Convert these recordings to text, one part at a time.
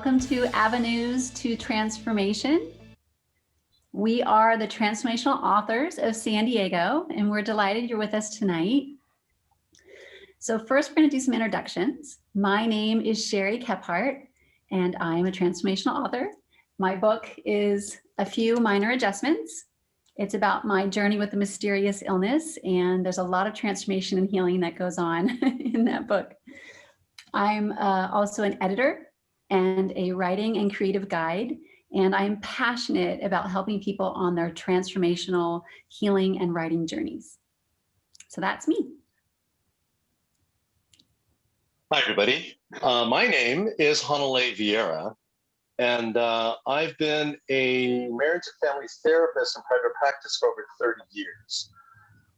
Welcome to Avenues to Transformation. We are the Transformational Authors of San Diego, and we're delighted you're with us tonight. So first, we're going to do some introductions. My name is Sherry Kephart, and I'm a transformational author. My book is A Few Minor Adjustments. It's about my journey with a mysterious illness, and there's a lot of transformation and healing that goes on in that book. I'm also an editor and a writing and creative guide, and I'm passionate about helping people on their transformational healing and writing journeys. So that's me. Hi, everybody. My name is Hanalei Vieira, and I've been a marriage and family therapist in private practice for over 30 years,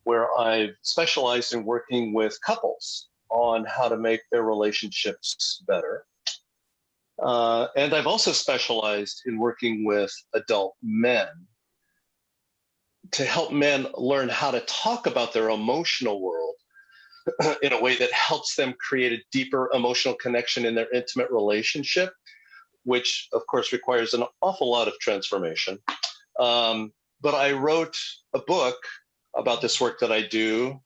where I've specialized in working with couples on how to make their relationships better. And I've also specialized in working with adult men to help men learn how to talk about their emotional world in a way that helps them create a deeper emotional connection in their intimate relationship, which of course requires an awful lot of transformation. But I wrote a book about this work that I do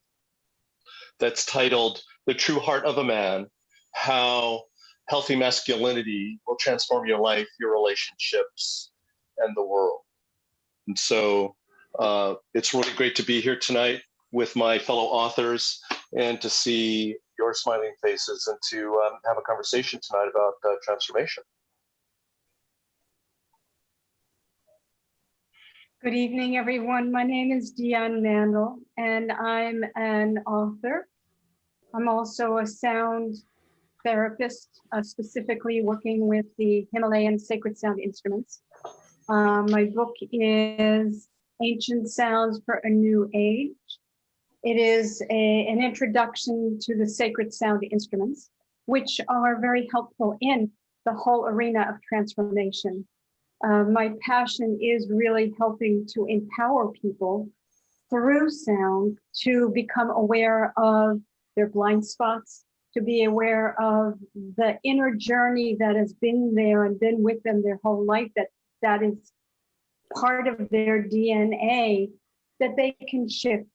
that's titled The True Heart of a Man: How Healthy Masculinity Will Transform Your Life, Your Relationships, and the World. And so it's really great to be here tonight with my fellow authors and to see your smiling faces and to have a conversation tonight about transformation. Good evening, everyone. My name is Deanne Mandel, and I'm an author. I'm also a sound therapist, specifically working with the Himalayan sacred sound instruments. My book is Ancient Sounds for a New Age. It is an introduction to the sacred sound instruments, which are very helpful in the whole arena of transformation. My passion is really helping to empower people through sound to become aware of their blind spots, to be aware of the inner journey that has been there and been with them their whole life, that is part of their DNA, that they can shift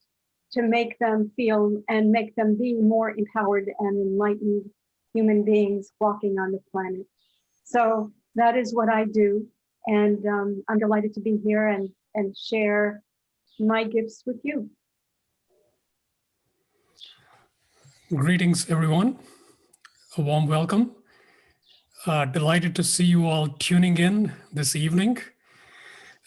to make them feel and make them be more empowered and enlightened human beings walking on the planet. So that is what I do. And I'm delighted to be here and share my gifts with you. Greetings, everyone. A warm welcome. Delighted to see you all tuning in this evening.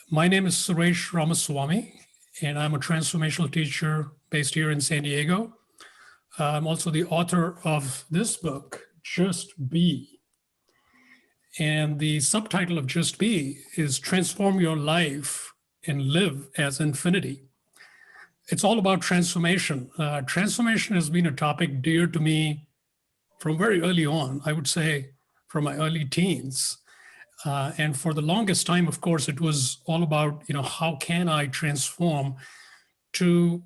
My name is Suresh Ramaswamy, and I'm a transformational teacher based here in San Diego. I'm also the author of this book, Just Be. And the subtitle of Just Be is Transform Your Life and Live as Infinity. It's all about transformation. Transformation has been a topic dear to me from very early on, I would say from my early teens. And for the longest time, of course, it was all about, how can I transform to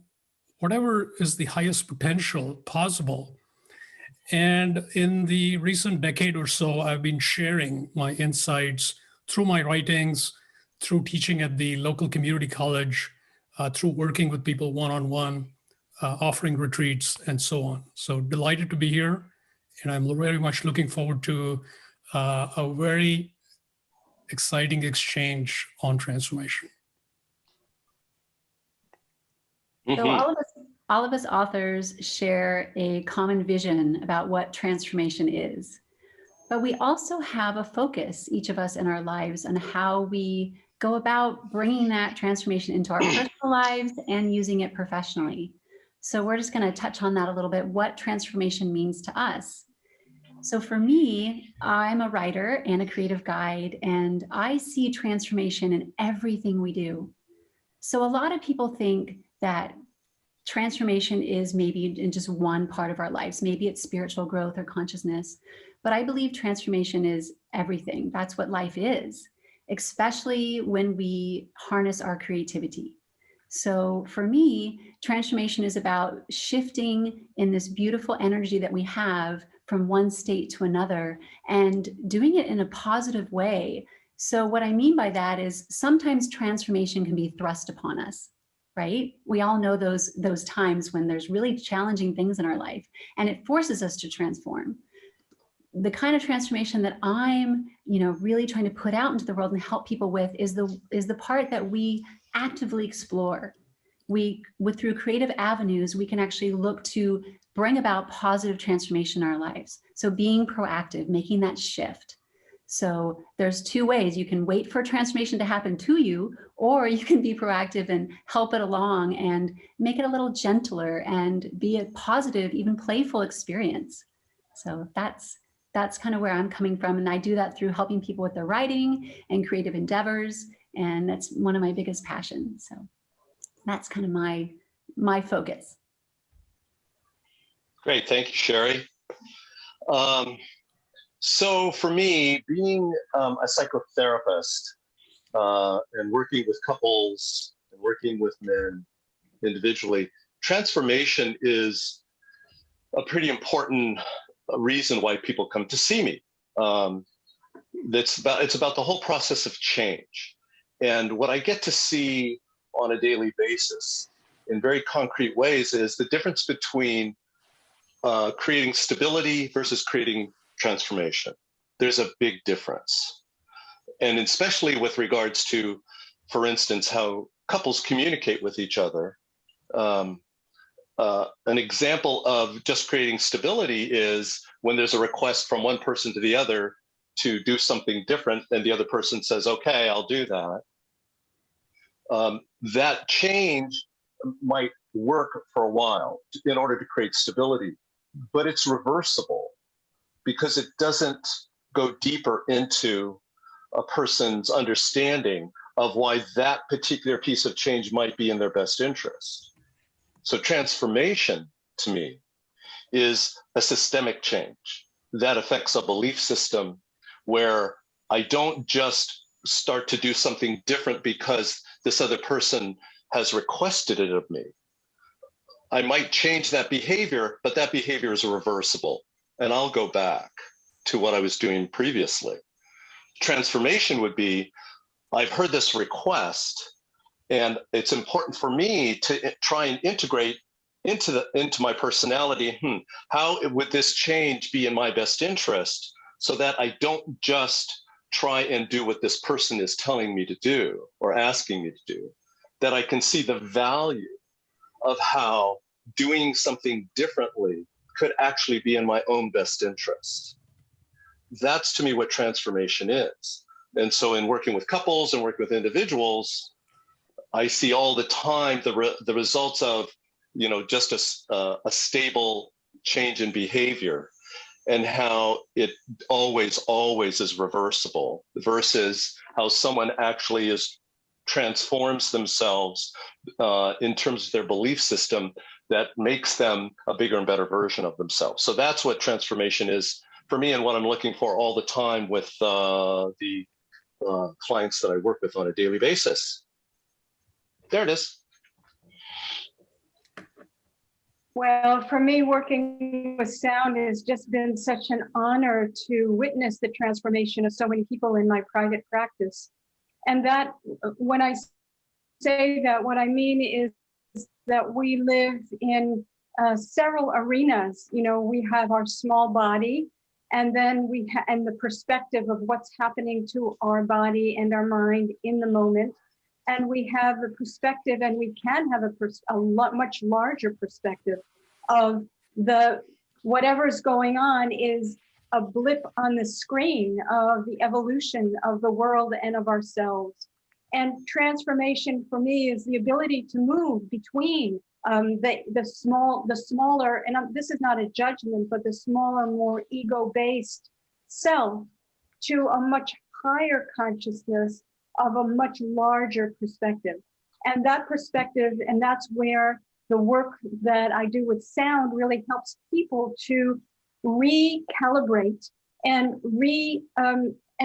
whatever is the highest potential possible. And in the recent decade or so, I've been sharing my insights through my writings, through teaching at the local community college, through working with people one-on-one, offering retreats, and so on. So delighted to be here. And I'm very much looking forward to a very exciting exchange on transformation. So all of us authors share a common vision about what transformation is. But we also have a focus, each of us in our lives, on how we go about bringing that transformation into our personal lives and using it professionally. So we're just going to touch on that a little bit, what transformation means to us. So for me, I'm a writer and a creative guide, and I see transformation in everything we do. So a lot of people think that transformation is maybe in just one part of our lives. Maybe it's spiritual growth or consciousness, but I believe transformation is everything. That's what life is, especially when we harness our creativity. So for me, transformation is about shifting in this beautiful energy that we have from one state to another and doing it in a positive way. So what I mean by that is sometimes transformation can be thrust upon us, right? We all know those times when there's really challenging things in our life and it forces us to transform. The kind of transformation that I'm, really trying to put out into the world and help people with is the part that we actively explore. Through creative avenues, we can actually look to bring about positive transformation in our lives. So being proactive, making that shift. So there's two ways. You can wait for transformation to happen to you, or you can be proactive and help it along and make it a little gentler and be a positive, even playful experience. So that's kind of where I'm coming from. And I do that through helping people with their writing and creative endeavors. And that's one of my biggest passions. So that's kind of my focus. Great, thank you, Sherry. So for me, being a psychotherapist and working with couples and working with men individually, transformation is a pretty important reason why people come to see me. It's about the whole process of change. And what I get to see on a daily basis in very concrete ways is the difference between creating stability versus creating transformation. There's a big difference. And especially with regards to, for instance, how couples communicate with each other. An example of just creating stability is when there's a request from one person to the other to do something different, and the other person says, okay, I'll do that. That change might work for a while in order to create stability, but it's reversible because it doesn't go deeper into a person's understanding of why that particular piece of change might be in their best interest. So transformation, to me, is a systemic change that affects a belief system where I don't just start to do something different because this other person has requested it of me. I might change that behavior, but that behavior is reversible, and I'll go back to what I was doing previously. Transformation would be, I've heard this request, and it's important for me to try and integrate into my personality. How would this change be in my best interest so that I don't just try and do what this person is telling me to do or asking me to do, that I can see the value of how doing something differently could actually be in my own best interest. That's, to me, what transformation is. And so in working with couples and working with individuals, I see all the time the results of, just a stable change in behavior, and how it always is reversible versus how someone actually transforms themselves in terms of their belief system that makes them a bigger and better version of themselves. So that's what transformation is for me, and what I'm looking for all the time with the clients that I work with on a daily basis. There it is. Well, for me, working with sound has just been such an honor to witness the transformation of so many people in my private practice. And that, when I say that, what I mean is that we live in several arenas. We have our small body, and then and the perspective of what's happening to our body and our mind in the moment. And we have the perspective, and we can have much larger perspective of whatever's going on is a blip on the screen of the evolution of the world and of ourselves. And transformation for me is the ability to move between the smaller, and this is not a judgment, but the smaller, more ego-based self to a much higher consciousness of a much larger perspective. And that perspective, and that's where the work that I do with sound really helps people to recalibrate and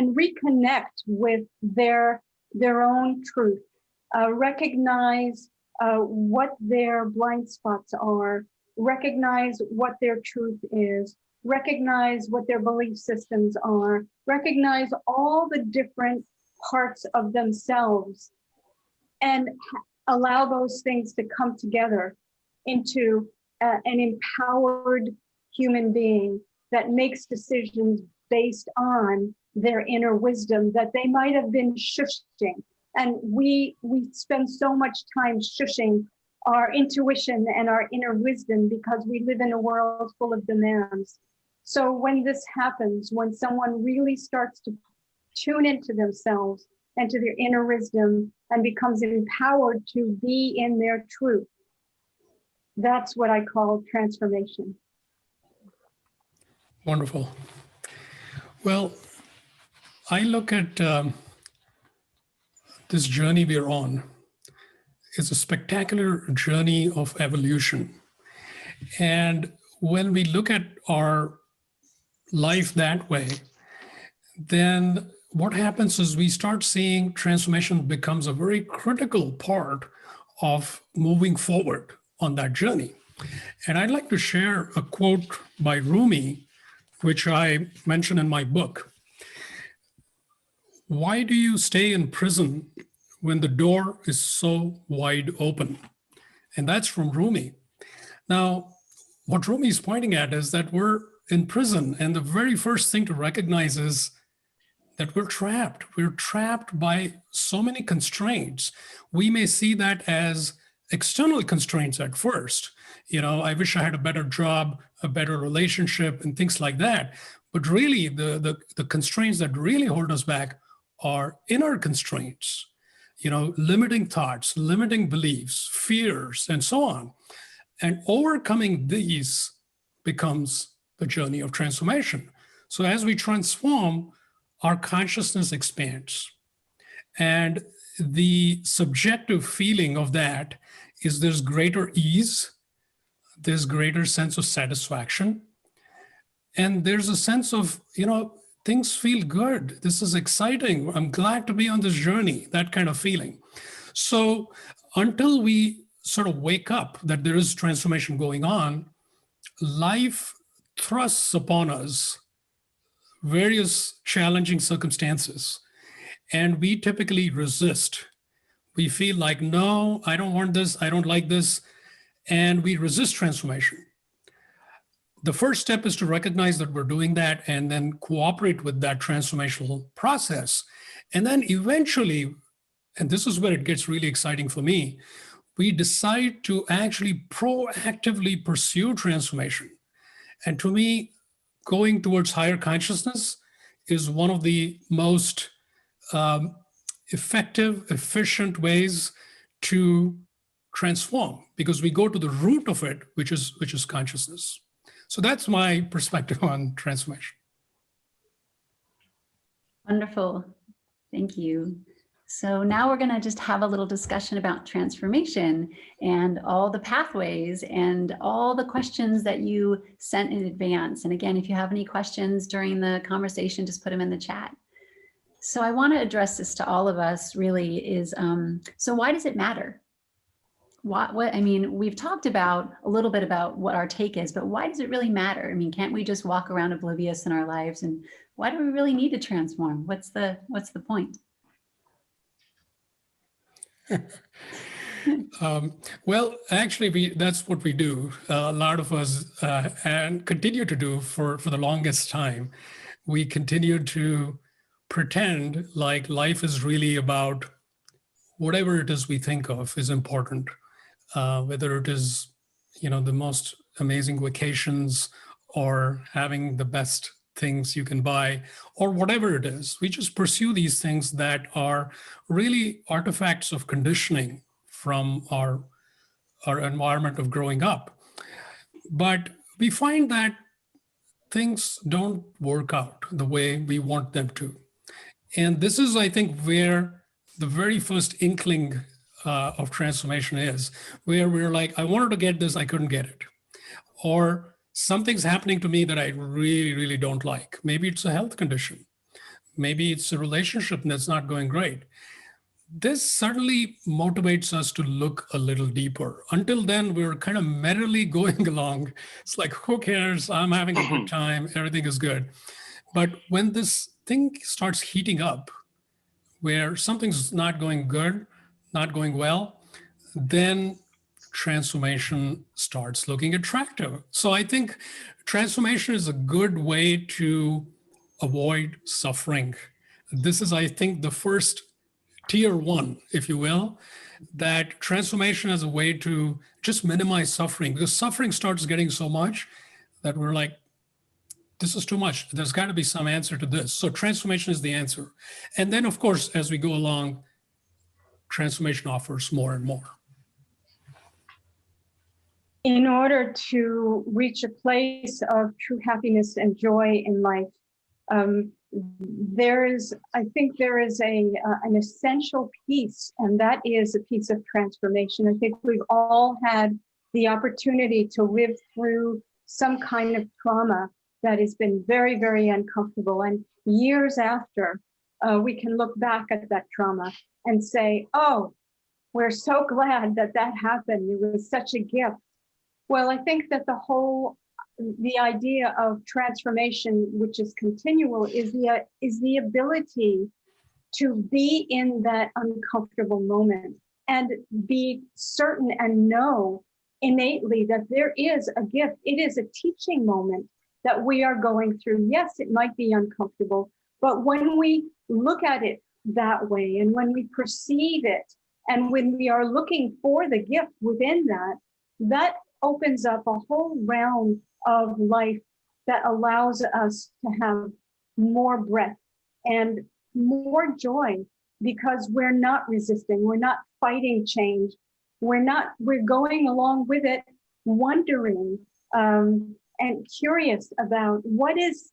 reconnect with their own truth, recognize what their blind spots are, recognize what their truth is, recognize what their belief systems are, recognize all the different parts of themselves, and allow those things to come together into an empowered human being that makes decisions based on their inner wisdom that they might have been shushing. And we spend so much time shushing our intuition and our inner wisdom because we live in a world full of demands. So when this happens, when someone really starts to tune into themselves and to their inner wisdom and becomes empowered to be in their truth, that's what I call transformation. Wonderful. Well, I look at this journey we're on. It's a spectacular journey of evolution. And when we look at our life that way, then what happens is we start seeing transformation becomes a very critical part of moving forward on that journey. And I'd like to share a quote by Rumi, which I mention in my book. Why do you stay in prison when the door is so wide open? And that's from Rumi. Now, what Rumi is pointing at is that we're in prison, and the very first thing to recognize is that we're trapped. We're trapped by so many constraints. We may see that as external constraints at first. You know, I wish I had a better job, a better relationship, and things like that. But really, the constraints that really hold us back are inner constraints, you know, limiting thoughts, limiting beliefs, fears, and so on. And overcoming these becomes the journey of transformation. So as we transform, our consciousness expands. And the subjective feeling of that is there's greater ease, there's greater sense of satisfaction, and there's a sense of, you know, things feel good. This is exciting. I'm glad to be on this journey, that kind of feeling. So until we sort of wake up that there is transformation going on, life thrusts upon us various challenging circumstances, and we typically resist. We feel like, no, I don't want this, I don't like this, and we resist transformation. The first step is to recognize that we're doing that and then cooperate with that transformational process. And then eventually, and this is where it gets really exciting for me, we decide to actually proactively pursue transformation. And to me, going towards higher consciousness is one of the most effective, efficient ways to transform, because we go to the root of it, which is consciousness. So that's my perspective on transformation. Wonderful. Thank you. So now we're going to just have a little discussion about transformation and all the pathways and all the questions that you sent in advance. And again, if you have any questions during the conversation, just put them in the chat. So I want to address this to all of us really is, so why does it matter? What I mean, we've talked about a little bit about what our take is, but why does it really matter? I mean, can't we just walk around oblivious in our lives? And why do we really need to transform? What's the point? Well, actually, that's what we do. A lot of us and continue to do for the longest time. We continue to pretend like life is really about whatever it is we think of is important, whether it is, you know, the most amazing vacations or having the best things you can buy or whatever it is. We just pursue these things that are really artifacts of conditioning from our environment of growing up. But we find that things don't work out the way we want them to. And this is, I think, where the very first inkling of transformation is, where we're like, I wanted to get this, I couldn't get it. Or something's happening to me that I really, really don't like. Maybe it's a health condition. Maybe it's a relationship that's not going great. this certainly motivates us to look a little deeper. Until then, we're kind of merrily going along. It's like, who cares? I'm having a good time. Everything is good. But when this thing starts heating up, where something's not going good, not going well, then transformation starts looking attractive. So I think transformation is a good way to avoid suffering. This is, I think, the first tier one, if you will, that transformation as a way to just minimize suffering, because suffering starts getting so much that we're like, this is too much. There's got to be some answer to this. So transformation is the answer. And then, of course, as we go along, transformation offers more and more. In order to reach a place of true happiness and joy in life, I think there is an essential piece, and that is a piece of transformation. I think we've all had the opportunity to live through some kind of trauma that has been very, very uncomfortable. And years after, we can look back at that trauma and say, oh, we're so glad that that happened. It was such a gift. Well, I think that the idea of transformation, which is continual, is the ability to be in that uncomfortable moment and be certain and know innately that there is a gift. It is a teaching moment that we are going through. Yes, it might be uncomfortable, but when we look at it that way, and when we perceive it, and when we are looking for the gift within that, that opens up a whole realm of life that allows us to have more breath and more joy, because we're not resisting, we're not fighting change, we're going along with it, wondering and curious about what is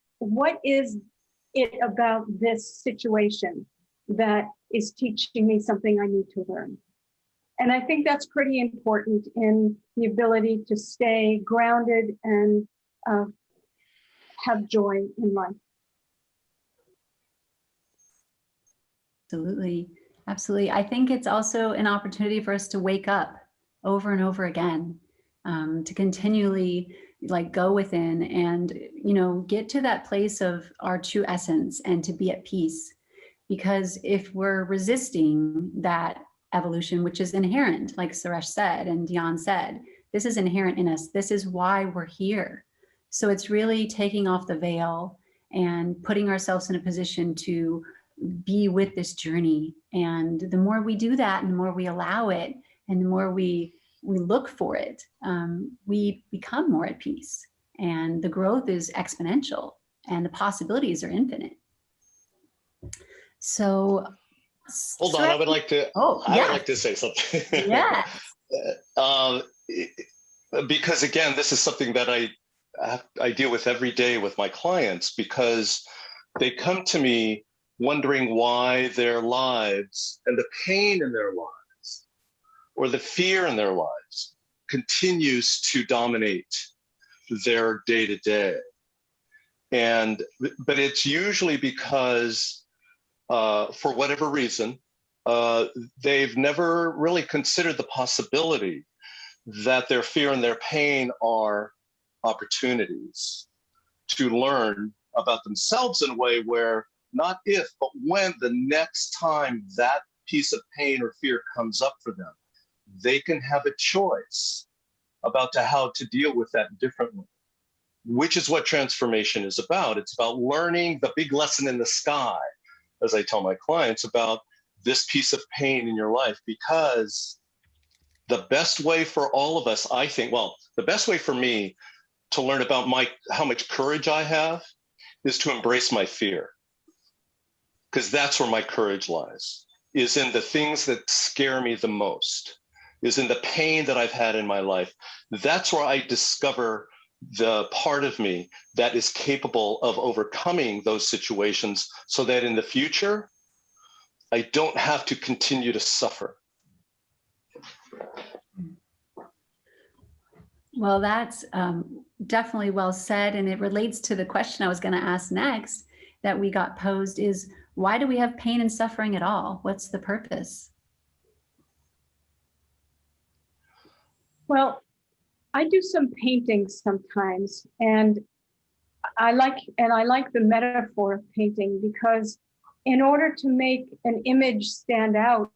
it about this situation that is teaching me something I need to learn. And I think that's pretty important in the ability to stay grounded and have joy in life. Absolutely. Absolutely. I think it's also an opportunity for us to wake up over and over again, to continually go within and, get to that place of our true essence and to be at peace. Because if we're resisting that evolution, which is inherent, like Suresh said and Dion said, this is inherent in us. This is why we're here. So it's really taking off the veil and putting ourselves in a position to be with this journey. And the more we do that, and the more we allow it, and the more we look for it, we become more at peace. And the growth is exponential, and the possibilities are infinite. So hold on, I would like to. Oh, yeah. I would like to say something. Yeah. Because again, this is something that I deal with every day with my clients, because they come to me wondering why their lives and the pain in their lives or the fear in their lives continues to dominate their day-to-day. But it's usually because for whatever reason, they've never really considered the possibility that their fear and their pain are opportunities to learn about themselves in a way where not if, but when the next time that piece of pain or fear comes up for them, they can have a choice about how to deal with that differently, which is what transformation is about. It's about learning the big lesson in the sky, as I tell my clients, about this piece of pain in your life, because the best way for all of us, I think, well, the best way for me to learn about how much courage I have is to embrace my fear. Because that's where my courage lies, is in the things that scare me the most, is in the pain that I've had in my life. That's where I discover the part of me that is capable of overcoming those situations, so that in the future, I don't have to continue to suffer. Well, that's definitely well said. And it relates to the question I was going to ask next that we got posed is, why do we have pain and suffering at all? What's the purpose? Well, I do some painting sometimes, and I like the metaphor of painting, because in order to make an image stand out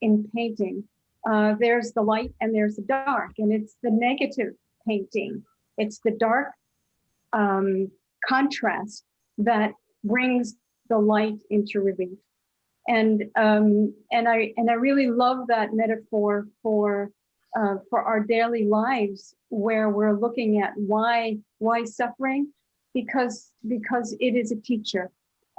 in painting, there's the light and there's the dark, and it's the negative painting. It's the dark contrast that brings the light into relief. And I really love that metaphor for our daily lives, where we're looking at why suffering, because it is a teacher.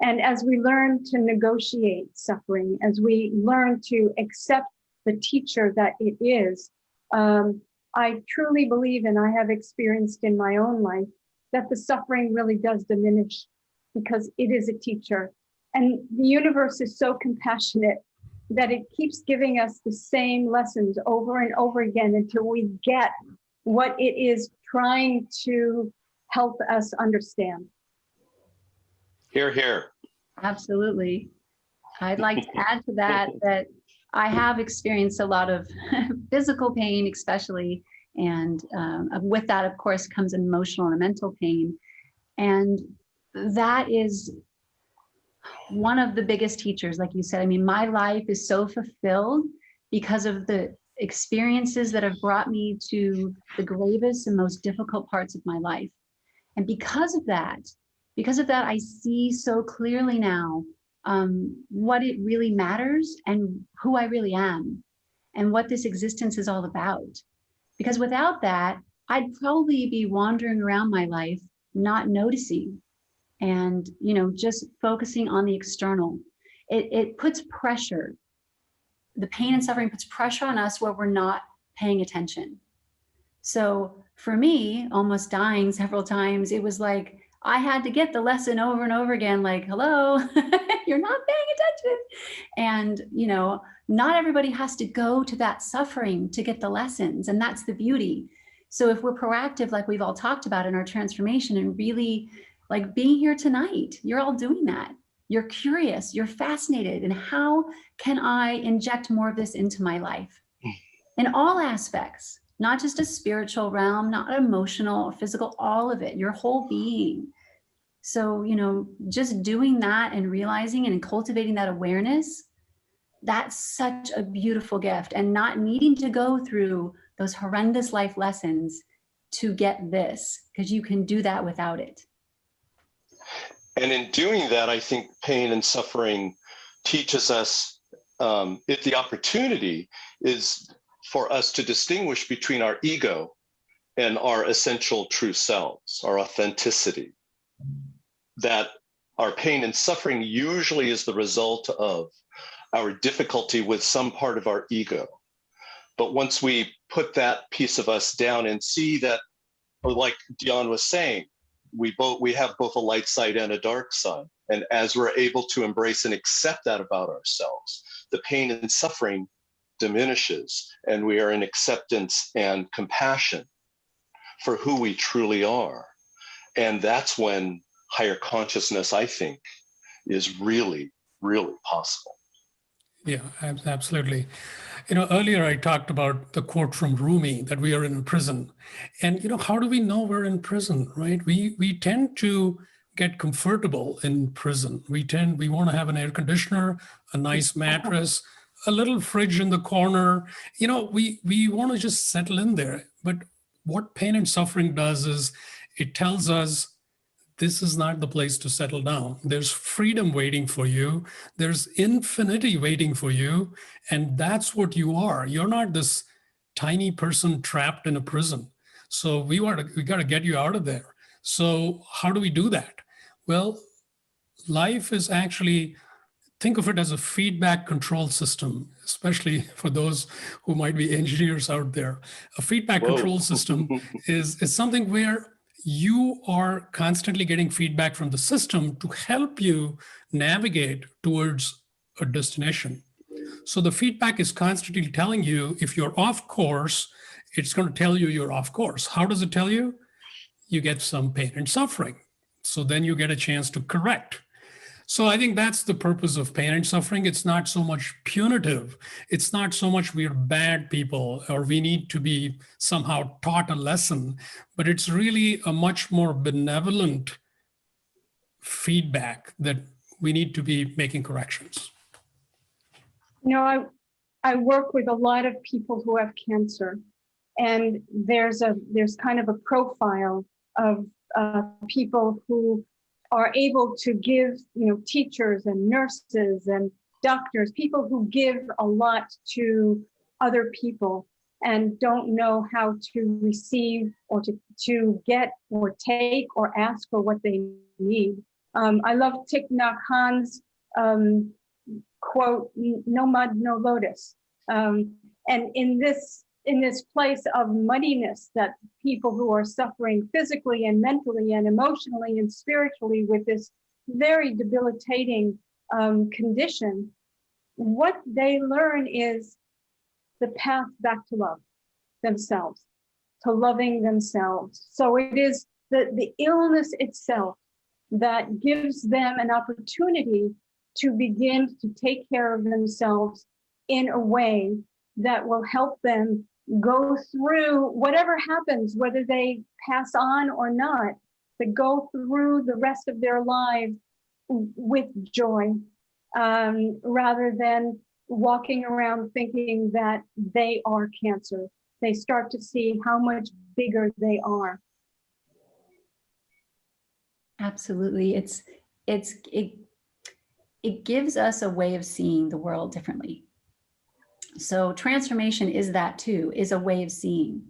And as we learn to negotiate suffering, as we learn to accept the teacher that it is, I truly believe, and I have experienced in my own life, that the suffering really does diminish, because it is a teacher. And the universe is so compassionate that it keeps giving us the same lessons over and over again until we get what it is trying to help us understand. Hear, hear. Absolutely. I'd like to add to that I have experienced a lot of physical pain, especially, and with that, of course, comes emotional and mental pain. And that is one of the biggest teachers, like you said. I mean, my life is so fulfilled because of the experiences that have brought me to the gravest and most difficult parts of my life. And because of that, I see so clearly now what it really matters and who I really am and what this existence is all about. Because without that, I'd probably be wandering around my life, not noticing, and just focusing on the external. It puts pressure. The pain and suffering puts pressure on us where we're not paying attention. So for me, almost dying several times, it was like I had to get the lesson over and over again, like, hello, you're not paying attention. And, not everybody has to go to that suffering to get the lessons. And that's the beauty. So if we're proactive, like we've all talked about in our transformation, and really like being here tonight, you're all doing that. You're curious, you're fascinated. And how can I inject more of this into my life in all aspects, not just a spiritual realm, not emotional or physical, all of it, your whole being. So, just doing that and realizing and cultivating that awareness, that's such a beautiful gift, and not needing to go through those horrendous life lessons to get this, because you can do that without it. And in doing that, I think pain and suffering teaches us if the opportunity is for us to distinguish between our ego and our essential true selves, our authenticity. That our pain and suffering usually is the result of our difficulty with some part of our ego. But once we put that piece of us down and see that, like Dion was saying, we have both a light side and a dark side. And as we're able to embrace and accept that about ourselves, the pain and suffering diminishes, and we are in acceptance and compassion for who we truly are. And that's when higher consciousness, I think, is really, really possible. Yeah, absolutely. Earlier I talked about the quote from Rumi that we are in a prison. And, how do we know we're in prison, right? We tend to get comfortable in prison. We want to have an air conditioner, a nice mattress, a little fridge in the corner. We want to just settle in there. But what pain and suffering does is it tells us this is not the place to settle down. There's freedom waiting for you. There's infinity waiting for you. And that's what you are. You're not this tiny person trapped in a prison. So we got to get you out of there. So how do we do that? Well, life is actually, think of it as a feedback control system, especially for those who might be engineers out there. A feedback control system is something where you are constantly getting feedback from the system to help you navigate towards a destination. So the feedback is constantly telling you if you're off course, it's going to tell you you're off course. How does it tell you? You get some pain and suffering. So then you get a chance to correct. So I think that's the purpose of pain and suffering. It's not so much punitive. It's not so much we're bad people or we need to be somehow taught a lesson, but it's really a much more benevolent feedback that we need to be making corrections. You know, I work with a lot of people who have cancer, and there's kind of a profile of people who are able to give, you know, teachers and nurses and doctors, people who give a lot to other people and don't know how to receive or to get or take or ask for what they need. I love Thich Nhat Hanh's quote, "No mud, no lotus." And in this place of muddiness that people who are suffering physically and mentally and emotionally and spiritually with this very debilitating condition, what they learn is the path back to love themselves, to loving themselves. So it is the illness itself that gives them an opportunity to begin to take care of themselves in a way that will help them go through whatever happens, whether they pass on or not, to go through the rest of their lives with joy, rather than walking around thinking that they are cancer. They start to see how much bigger they are. Absolutely. It gives us a way of seeing the world differently. So transformation is that too, is a way of seeing.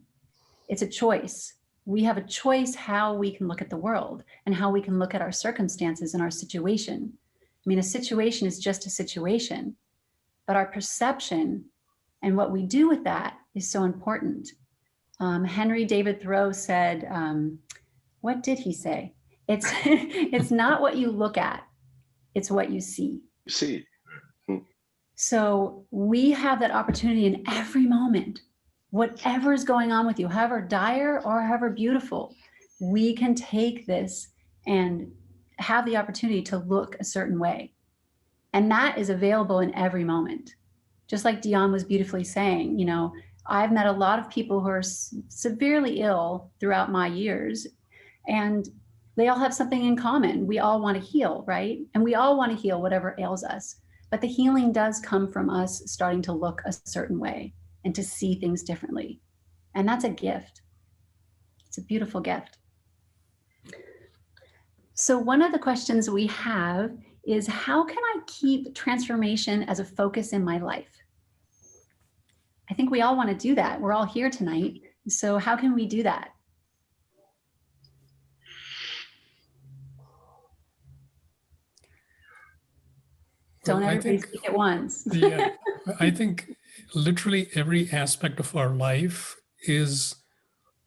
It's a choice. We have a choice how we can look at the world and how we can look at our circumstances and our situation. I mean, a situation is just a situation, but our perception and what we do with that is so important. Henry David Thoreau said, what did he say? It's not what you look at, it's what you see. See. So we have that opportunity in every moment, whatever is going on with you, however dire or however beautiful, we can take this and have the opportunity to look a certain way. And that is available in every moment. Just like Dion was beautifully saying, you know, I've met a lot of people who are severely ill throughout my years, and they all have something in common. We all want to heal, right? And we all want to heal whatever ails us. But the healing does come from us starting to look a certain way and to see things differently. And that's a gift. It's a beautiful gift. So one of the questions we have is, how can I keep transformation as a focus in my life? I think we all want to do that. We're all here tonight. So how can we do that? Don't everybody speak at once. Yeah, I think literally every aspect of our life is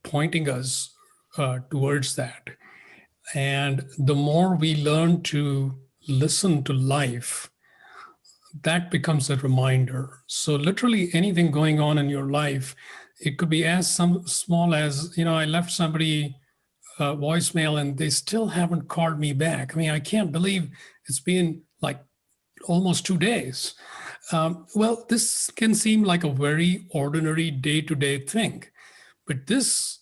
pointing us towards that. And the more we learn to listen to life, that becomes a reminder. So literally anything going on in your life, it could be as small as, you know, I left somebody a voicemail and they still haven't called me back. I mean, I can't believe it's been like almost 2 days. Well, this can seem like a very ordinary day-to-day thing, but this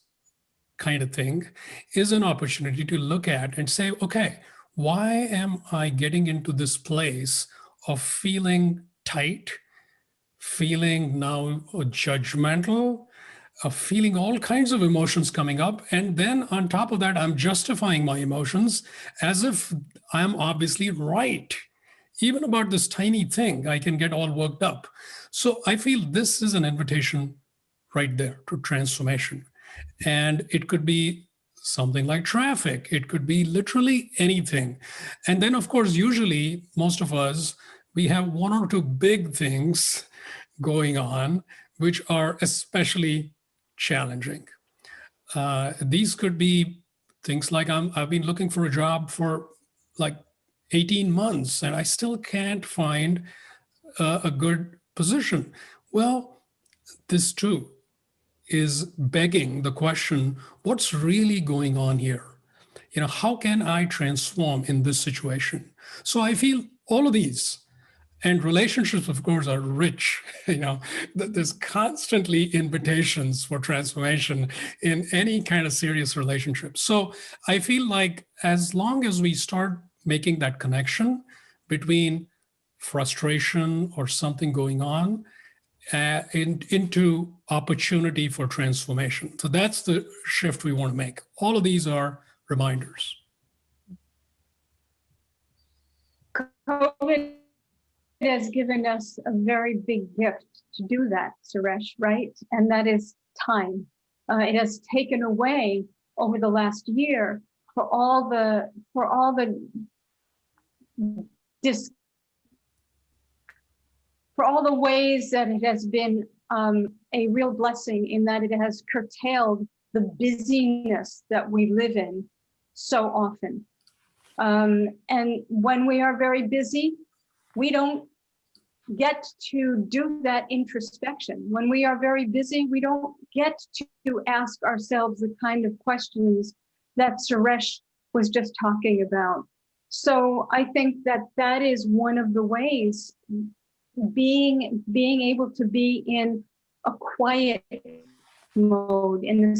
kind of thing is an opportunity to look at and say, okay, why am I getting into this place of feeling tight, feeling now judgmental, feeling all kinds of emotions coming up. And then on top of that, I'm justifying my emotions as if I'm obviously right. Even about this tiny thing, I can get all worked up. So I feel this is an invitation right there to transformation. And it could be something like traffic. It could be literally anything. And then, of course, usually most of us, we have one or two big things going on, which are especially challenging. These could be things like I've been looking for a job for like 18 months and I still can't find a good position. Well, this too is begging the question, what's really going on here? how can I transform in this situation? So I feel all of these, and relationships, of course, are rich. There's constantly invitations for transformation in any kind of serious relationship. So I feel like as long as we start making that connection between frustration or something going on into opportunity for transformation. So that's the shift we want to make. All of these are reminders. COVID has given us a very big gift to do that, Suresh, right? And that is time. It has taken away over the last year for all the ways that it has been a real blessing in that it has curtailed the busyness that we live in so often. And when we are very busy, we don't get to do that introspection. When we are very busy, we don't get to ask ourselves the kind of questions that Suresh was just talking about. So I think that that is one of the ways, being able to be in a quiet mode, in a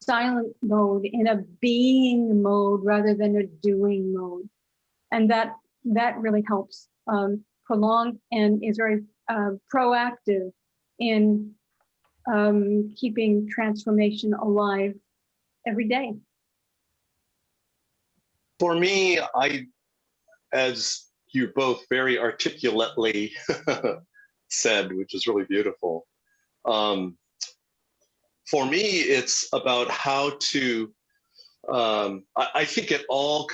silent mode, in a being mode rather than a doing mode. And that really helps prolong and is very proactive in keeping transformation alive every day. For me, as you both very articulately said, which is really beautiful, for me, it's about how to, I think it all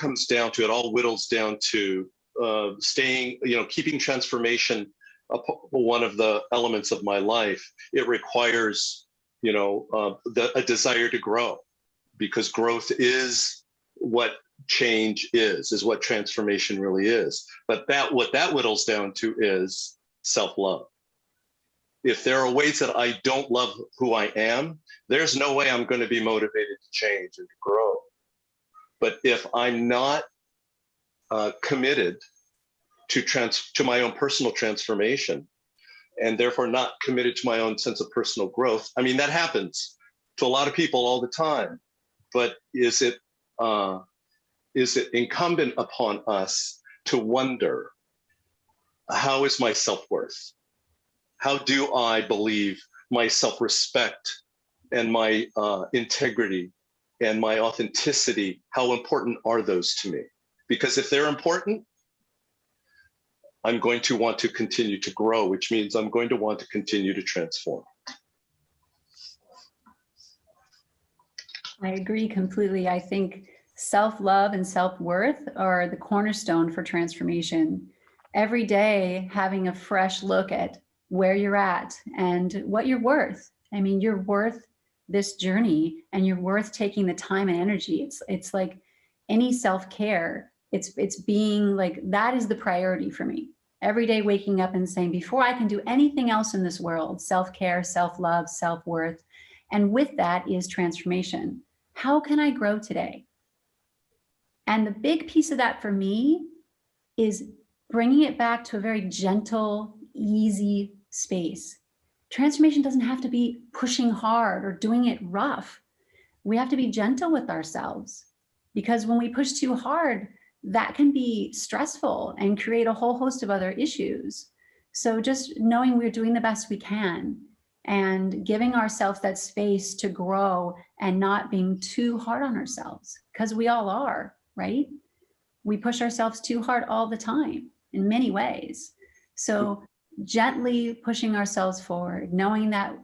whittles down to staying, keeping transformation one of the elements of my life. It requires, a desire to grow, because growth is what change is what transformation really is. But what that whittles down to is self-love. If there are ways that I don't love who I am, there's no way I'm going to be motivated to change and to grow. But if I'm not committed to my own personal transformation, and therefore not committed to my own sense of personal growth, I mean, that happens to a lot of people all the time. But is it incumbent upon us to wonder, how is my self-worth? How do I believe my self-respect and my integrity and my authenticity, how important are those to me? Because if they're important, I'm going to want to continue to grow, which means I'm going to want to continue to transform. I agree completely. I think self-love and self-worth are the cornerstone for transformation. Every day, having a fresh look at where you're at and what you're worth. I mean, you're worth this journey, and you're worth taking the time and energy. It's like any self-care. It's being like, that is the priority for me. Every day waking up and saying, before I can do anything else in this world, self-care, self-love, self-worth. And with that is transformation. How can I grow today? And the big piece of that for me is bringing it back to a very gentle, easy space. Transformation doesn't have to be pushing hard or doing it rough. We have to be gentle with ourselves, because when we push too hard, that can be stressful and create a whole host of other issues. So just knowing we're doing the best we can and giving ourselves that space to grow and not being too hard on ourselves, because we all are, right? We push ourselves too hard all the time in many ways. So gently pushing ourselves forward, knowing that,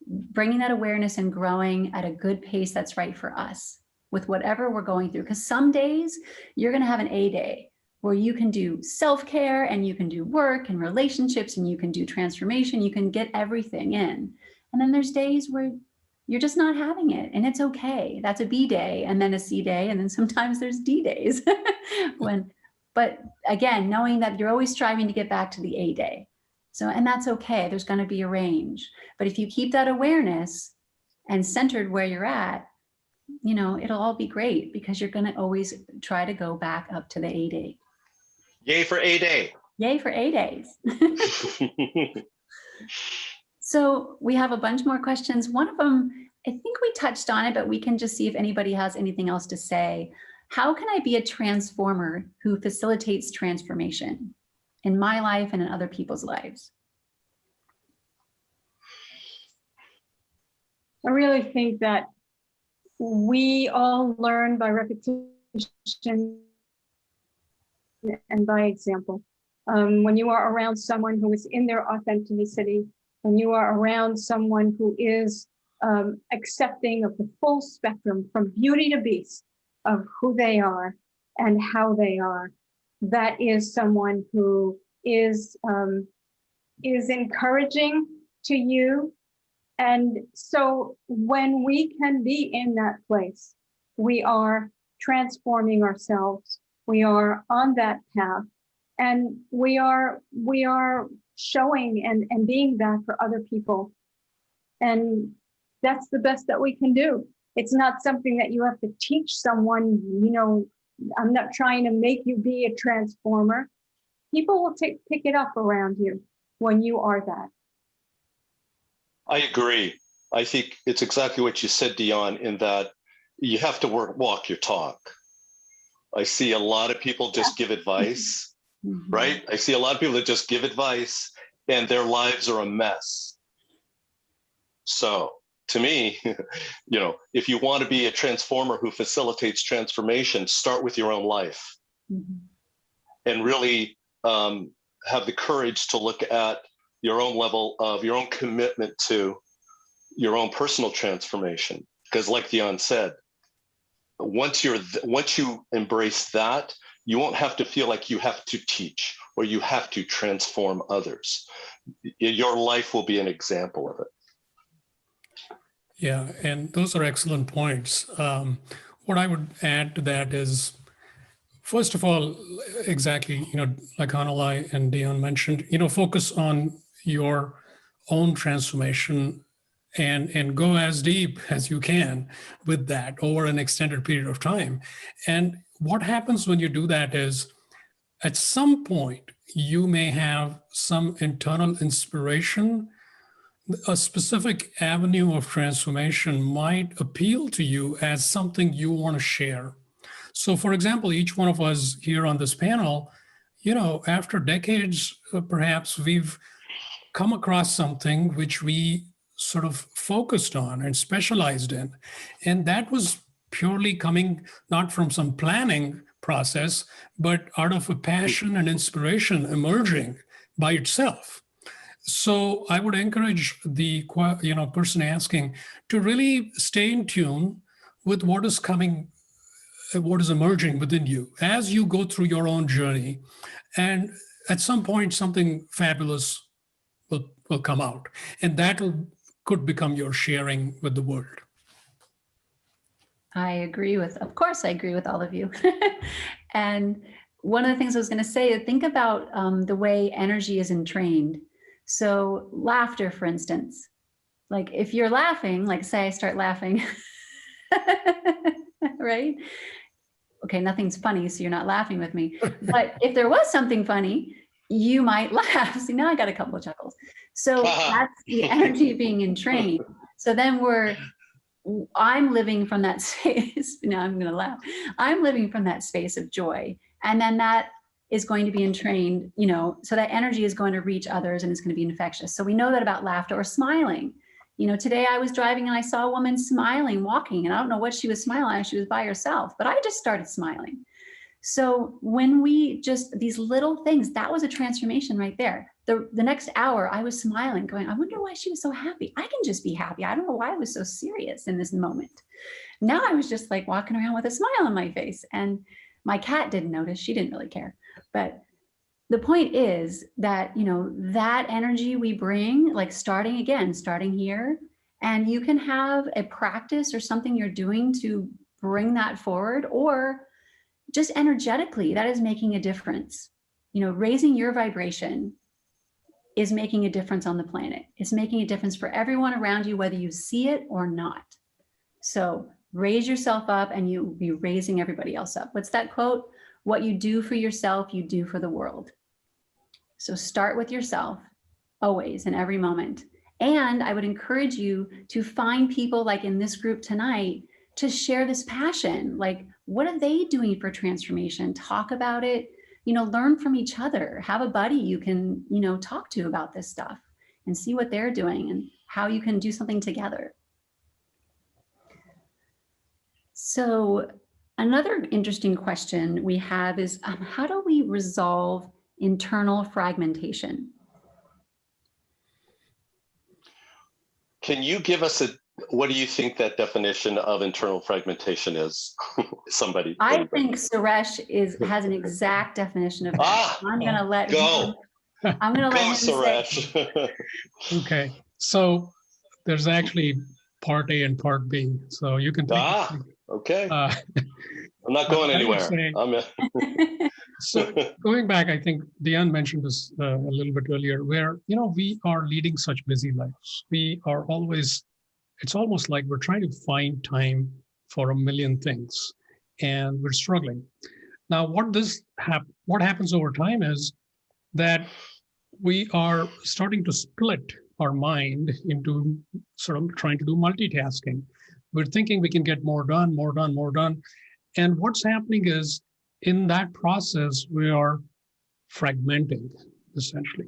bringing that awareness and growing at a good pace that's right for us with whatever we're going through. Because some days you're going to have an A day where you can do self-care and you can do work and relationships and you can do transformation, you can get everything in. And then there's days where you're just not having it, and it's okay. That's a B day, and then a C day, and then sometimes there's D days. But again, knowing that you're always striving to get back to the A day. So, and that's okay, there's going to be a range. But if you keep that awareness and centered where you're at, it'll all be great because you're going to always try to go back up to the A-Day. Yay for A-Day. Yay for A-Days. So we have a bunch more questions. One of them, I think we touched on it, but we can just see if anybody has anything else to say. How can I be a transformer who facilitates transformation in my life and in other people's lives? I really think that we all learn by repetition and by example. When you are around someone who is in their authenticity, when you are around someone who is accepting of the full spectrum from beauty to beast of who they are and how they are, that is someone who is encouraging to you. And so when we can be in that place, we are transforming ourselves. We are on that path, and we are showing and being that for other people. And that's the best that we can do. It's not something that you have to teach someone, I'm not trying to make you be a transformer. People will pick it up around you when you are that. I agree. I think it's exactly what you said, Dion, in that you have to walk your talk. I see a lot of people just give advice, right? I see a lot of people that just give advice and their lives are a mess. So to me, if you want to be a transformer who facilitates transformation, start with your own life and really have the courage to look at your own level of your own commitment to your own personal transformation. Because like Dion said, once you embrace that, you won't have to feel like you have to teach or you have to transform others. Your life will be an example of it. Yeah, and those are excellent points. What I would add to that is, first of all, exactly, like Hanalei and Dion mentioned, focus on your own transformation and go as deep as you can with that over an extended period of time. And what happens when you do that is, at some point, you may have some internal inspiration. A specific avenue of transformation might appeal to you as something you want to share. So, for example, each one of us here on this panel, after decades, perhaps we've come across something which we sort of focused on and specialized in. And that was purely coming not from some planning process, but out of a passion and inspiration emerging by itself. So I would encourage the person asking to really stay in tune with what is coming, what is emerging within you as you go through your own journey. And at some point, something fabulous will come out. And that could become your sharing with the world. Of course, I agree with all of you. And one of the things I was going to say, think about the way energy is entrained. So laughter, for instance, like if you're laughing, like say I start laughing, right? Okay, nothing's funny, so you're not laughing with me. But if there was something funny, you might laugh. See, now I got a couple of chuckles. So that's the energy being entrained. So then I'm living from that space. Now I'm going to laugh. I'm living from that space of joy. And then that is going to be entrained, so that energy is going to reach others and it's going to be infectious. So we know that about laughter or smiling. Today I was driving and I saw a woman smiling, walking, and I don't know what she was smiling at. She was by herself, but I just started smiling. So when these little things, that was a transformation right there. The next hour I was smiling, going, I wonder why she was so happy. I can just be happy. I don't know why I was so serious in this moment. Now I was just like walking around with a smile on my face, and my cat didn't notice. She didn't really care. But the point is that, that energy we bring, like starting here, and you can have a practice or something you're doing to bring that forward, or just energetically, that is making a difference. Raising your vibration is making a difference on the planet. It's making a difference for everyone around you, whether you see it or not. So Raise yourself up and you'll be raising everybody else up. What's that quote? What you do for yourself, you do for the world. So start with yourself always in every moment. And I would encourage you to find people like in this group tonight to share this passion. Like, what are they doing for transformation? Talk about it, learn from each other. Have a buddy you can, talk to about this stuff and see what they're doing and how you can do something together. So another interesting question we have is, how do we resolve internal fragmentation? Can you give us what do you think that definition of internal fragmentation is? Somebody. I think Suresh has an exact definition of that. I'm going to let go. I'm going to let him Suresh. say. Okay, so there's actually part A and part B. So you can take okay. I'm not going anywhere. So going back, I think Diane mentioned this a little bit earlier, where, we are leading such busy lives. We are always, it's almost like we're trying to find time for a million things and we're struggling. Now, what happens over time is that we are starting to split our mind into sort of trying to do multitasking. We're thinking we can get more done. And what's happening is in that process, we are fragmenting, essentially.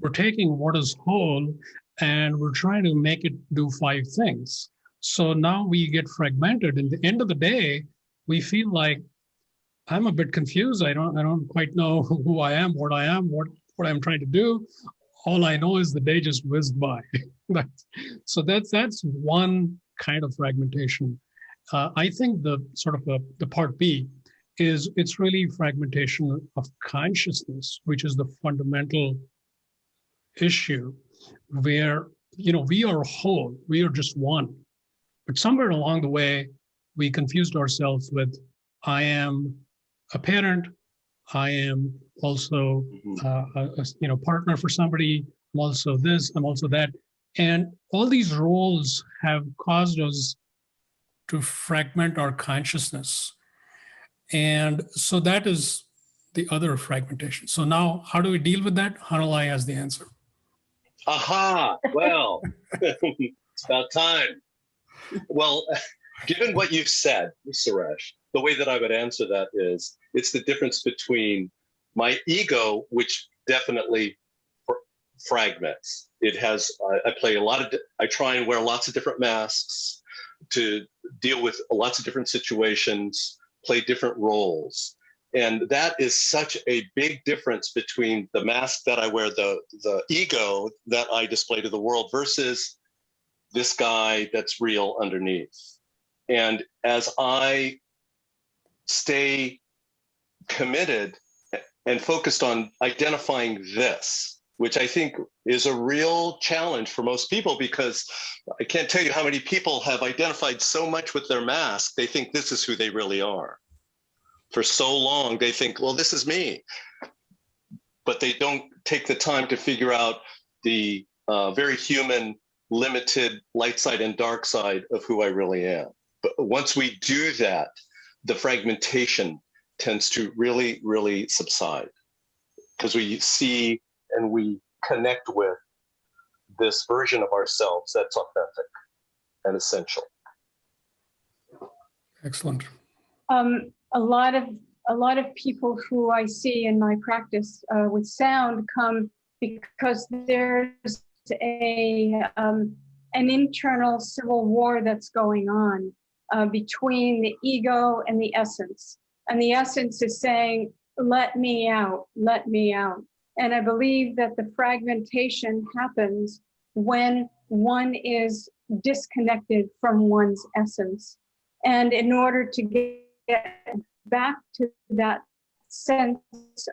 We're taking what is whole and we're trying to make it do 5 things. So now we get fragmented. And at the end of the day, we feel like I'm a bit confused. I don't quite know who I am, what I'm trying to do. All I know is the day just whizzed by. So that's one kind of fragmentation. I think the sort of the part B is it's really fragmentation of consciousness, which is the fundamental issue where, we are whole, we are just one. But somewhere along the way, we confused ourselves with, I am a parent, I am also a partner for somebody, I'm also this, I'm also that. And all these roles have caused us to fragment our consciousness. And so that is the other fragmentation. So now, how do we deal with that? Hanalei has the answer. Aha, well, it's about time. Well, given what you've said, Suresh, the way that I would answer that is, it's the difference between my ego, which definitely fragments. It has, I try and wear lots of different masks to deal with lots of different situations, play different roles. And that is such a big difference between the mask that I wear, the ego that I display to the world versus this guy that's real underneath. And as I stay committed and focused on identifying this, which I think is a real challenge for most people, because I can't tell you how many people have identified so much with their mask, they think this is who they really are. For so long, they think, well, this is me. But they don't take the time to figure out the very human, limited light side and dark side of who I really am. But once we do that, the fragmentation tends to really, really subside, because we see and we connect with this version of ourselves that's authentic and essential. Excellent. A lot of people who I see in my practice with sound come because there's an internal civil war that's going on between the ego and the essence. And the essence is saying, let me out, let me out. And I believe that the fragmentation happens when one is disconnected from one's essence. And in order to get back to that sense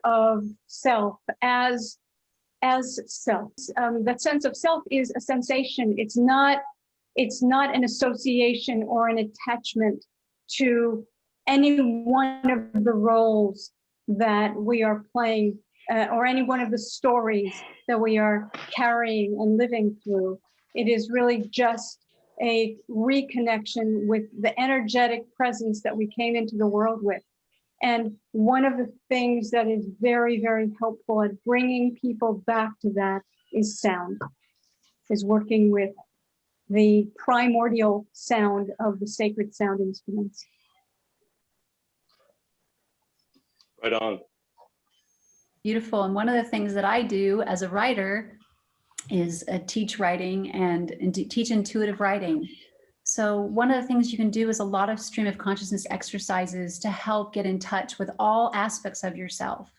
of self as self, that sense of self is a sensation. It's not an association or an attachment to any one of the roles that we are playing or any one of the stories that we are carrying and living through. It is really just a reconnection with the energetic presence that we came into the world with. And one of the things that is very, very helpful at bringing people back to that is sound, is working with the primordial sound of the sacred sound instruments. Right on. Beautiful. And one of the things that I do as a writer is teach writing and teach intuitive writing. So one of the things you can do is a lot of stream of consciousness exercises to help get in touch with all aspects of yourself.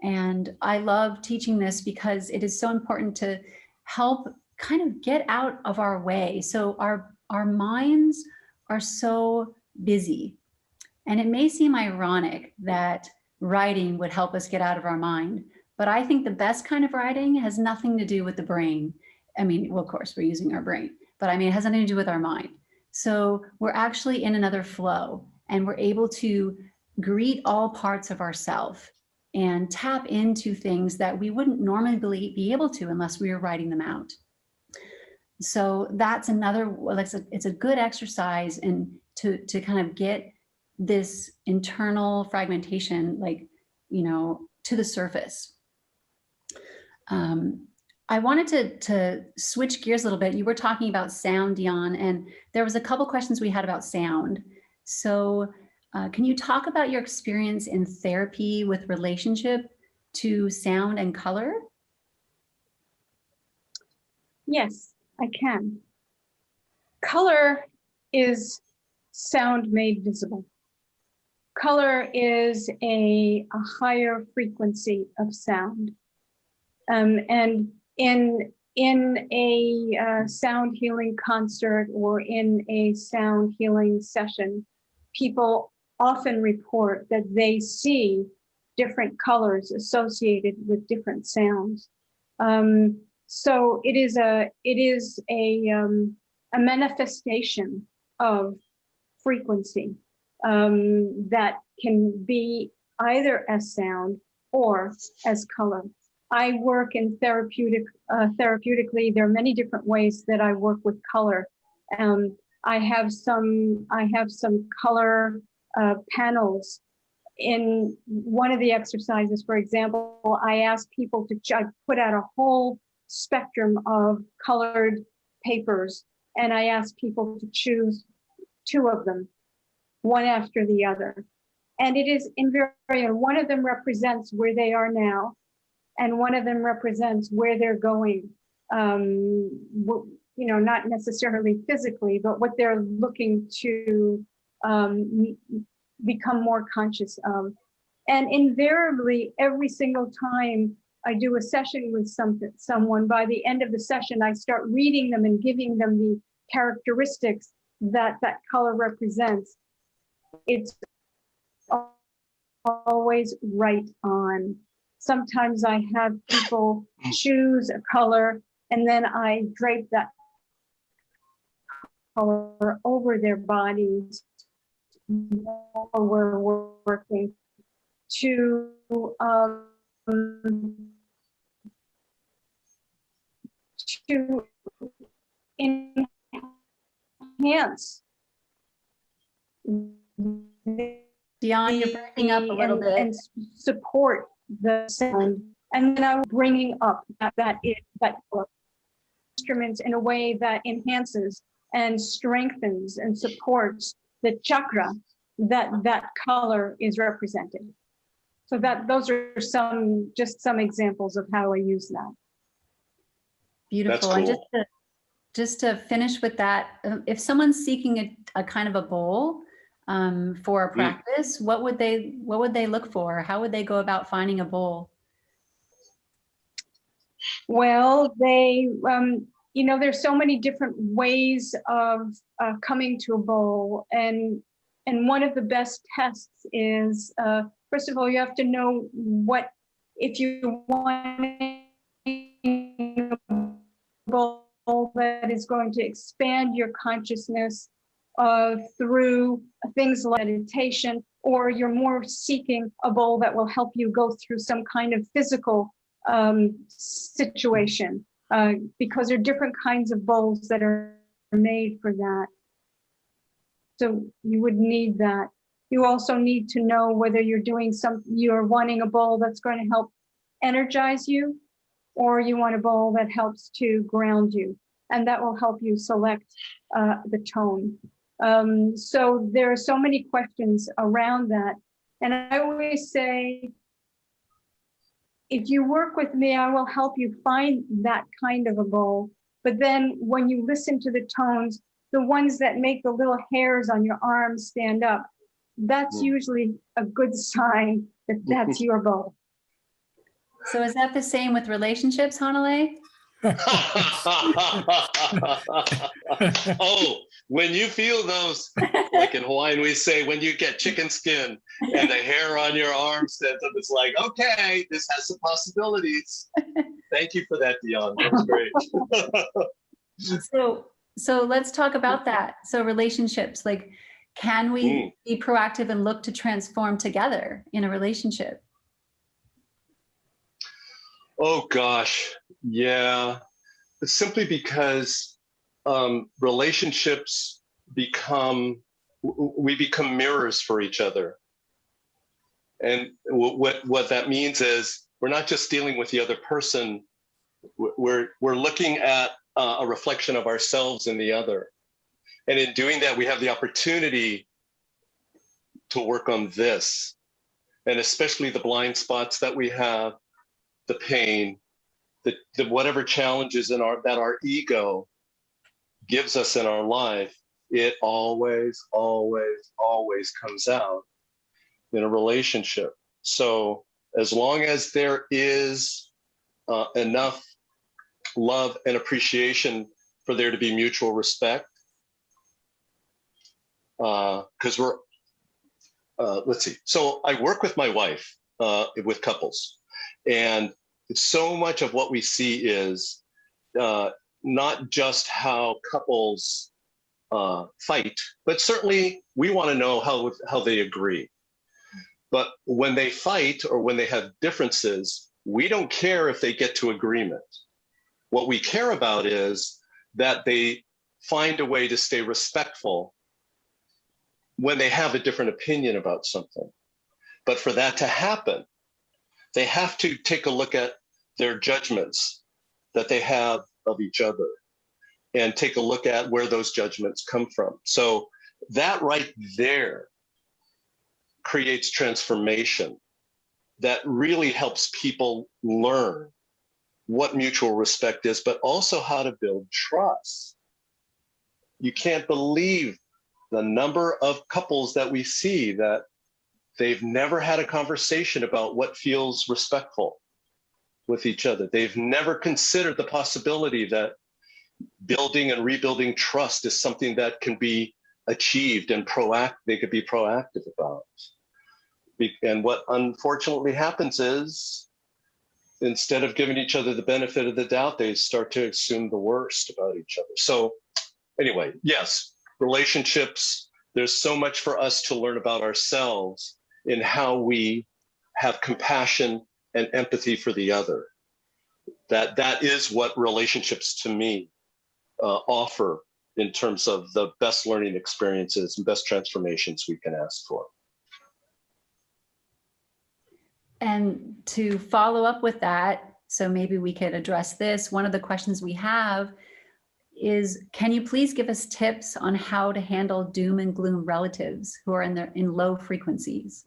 And I love teaching this because it is so important to help kind of get out of our way. So our minds are so busy. And it may seem ironic that writing would help us get out of our mind, but I think the best kind of writing has nothing to do with the brain. I mean, well, of course, we're using our brain, but I mean, it has nothing to do with our mind. So we're actually in another flow, and we're able to greet all parts of ourself and tap into things that we wouldn't normally be able to unless we were writing them out. So that's another, it's a good exercise and to kind of get this internal fragmentation, to the surface. I wanted to switch gears a little bit. You were talking about sound, Dion, and there was a couple questions we had about sound. So can you talk about your experience in therapy with relationship to sound and color? Yes, I can. Color is sound made visible. Color is a higher frequency of sound. And in a sound healing concert or in a sound healing session, people often report that they see different colors associated with different sounds. So it is a manifestation of frequency that can be either as sound or as color. I work in therapeutically. There are many different ways that I work with color. I have some color panels. In one of the exercises, for example, I ask people I put out a whole spectrum of colored papers, and I ask people to choose two of them, one after the other. And it is invariant. One of them represents where they are now, and one of them represents where they're going, not necessarily physically, but what they're looking to become more conscious of. And invariably, every single time I do a session with someone, by the end of the session, I start reading them and giving them the characteristics that that color represents. It's always right on. Sometimes I have people choose a color and then I drape that color over their bodies while we're working to enhance. Dion, you're breaking up a little bit. And support the sound. And then I'm bringing up that instruments in a way that enhances and strengthens and supports the chakra that color is represented. So those are just some examples of how I use that. Beautiful. That's cool. And just to finish with that, if someone's seeking a kind of a bowl for a practice, what would they look for? How would they go about finding a bowl? Well, there's so many different ways of coming to a bowl, and one of the best tests is, first of all, you have to know if you want a bowl that is going to expand your consciousness through things like meditation, or you're more seeking a bowl that will help you go through some kind of physical situation, because there are different kinds of bowls that are made for that. So you would need that. You also need to know whether you're wanting a bowl that's going to help energize you, or you want a bowl that helps to ground you. And that will help you select the tone. So there are so many questions around that. And I always say, if you work with me, I will help you find that kind of a bowl. But then when you listen to the tones, the ones that make the little hairs on your arms stand up, that's usually a good sign that that's your bowl. So is that the same with relationships, Hanalei? Oh, when you feel those, like in Hawaiian, we say when you get chicken skin and the hair on your arm stands up, it's like, okay, this has some possibilities. Thank you for that, Dion. That's great. So let's talk about that. So relationships, like, can we be proactive and look to transform together in a relationship? Oh gosh, yeah. It's simply because relationships we become mirrors for each other. And what that means is we're not just dealing with the other person, we're looking at a reflection of ourselves in the other. And in doing that, we have the opportunity to work on this, and especially the blind spots that we have, the pain, the whatever challenges that our ego gives us in our life. It always, always, always comes out in a relationship. So as long as there is enough love and appreciation for there to be mutual respect, because let's see. So I work with my wife with couples, and so much of what we see is not just how couples fight, but certainly we want to know how they agree. But when they fight or when they have differences, we don't care if they get to agreement. What we care about is that they find a way to stay respectful when they have a different opinion about something. But for that to happen, they have to take a look at their judgments that they have of each other and take a look at where those judgments come from. So that right there creates transformation that really helps people learn what mutual respect is, but also how to build trust. You can't believe the number of couples that we see that they've never had a conversation about what feels respectful with each other. They've never considered the possibility that building and rebuilding trust is something that can be achieved and they could be proactive about. And what unfortunately happens is, instead of giving each other the benefit of the doubt, they start to assume the worst about each other. So anyway, yes, relationships, there's so much for us to learn about ourselves in how we have compassion and empathy for the other. That is what relationships to me offer in terms of the best learning experiences and best transformations we can ask for. And to follow up with that, so maybe we could address this. One of the questions we have is, can you please give us tips on how to handle doom and gloom relatives who are in low frequencies?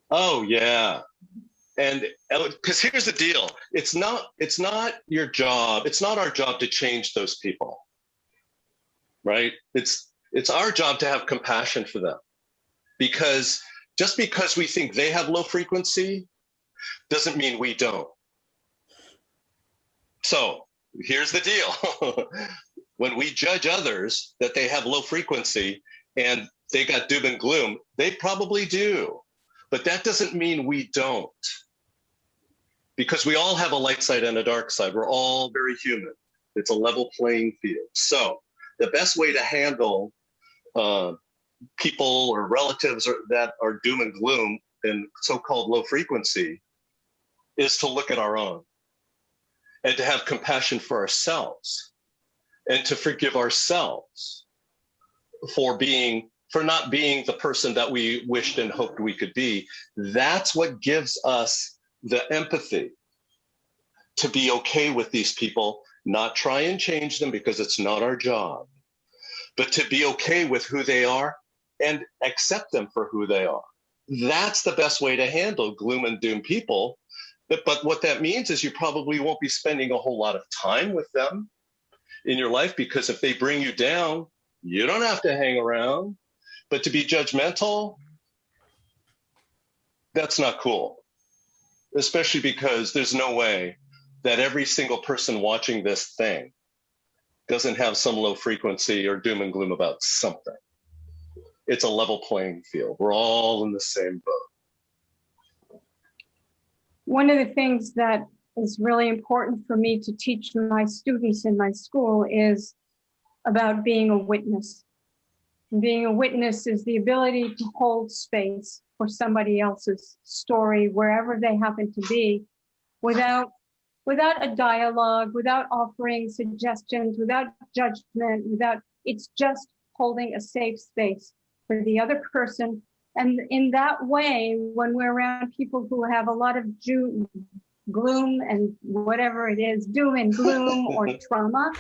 Oh yeah. And because here's the deal, it's not your job, it's not our job to change those people, right? It's our job to have compassion for them, because just because we think they have low frequency doesn't mean we don't. So here's the deal. When we judge others that they have low frequency and they got doom and gloom, they probably do. But that doesn't mean we don't. Because we all have a light side and a dark side. We're all very human. It's a level playing field. So the best way to handle people or relatives that are doom and gloom and so-called low frequency is to look at our own and to have compassion for ourselves. and to forgive ourselves for not being the person that we wished and hoped we could be. That's what gives us the empathy to be okay with these people, not try and change them because it's not our job, but to be okay with who they are and accept them for who they are. That's the best way to handle gloom and doom people. But what that means is you probably won't be spending a whole lot of time with them in your life, because if they bring you down, you don't have to hang around. But to be judgmental, that's not cool, especially because there's no way that every single person watching this thing doesn't have some low frequency or doom and gloom about something. It's a level playing field. We're all in the same boat. One of the things that is really important for me to teach my students in my school is about being a witness. Being a witness is the ability to hold space for somebody else's story, wherever they happen to be, without a dialogue, without offering suggestions, without judgment, it's just holding a safe space for the other person. And in that way, when we're around people who have a lot of gloom and whatever it is, doom and gloom or trauma,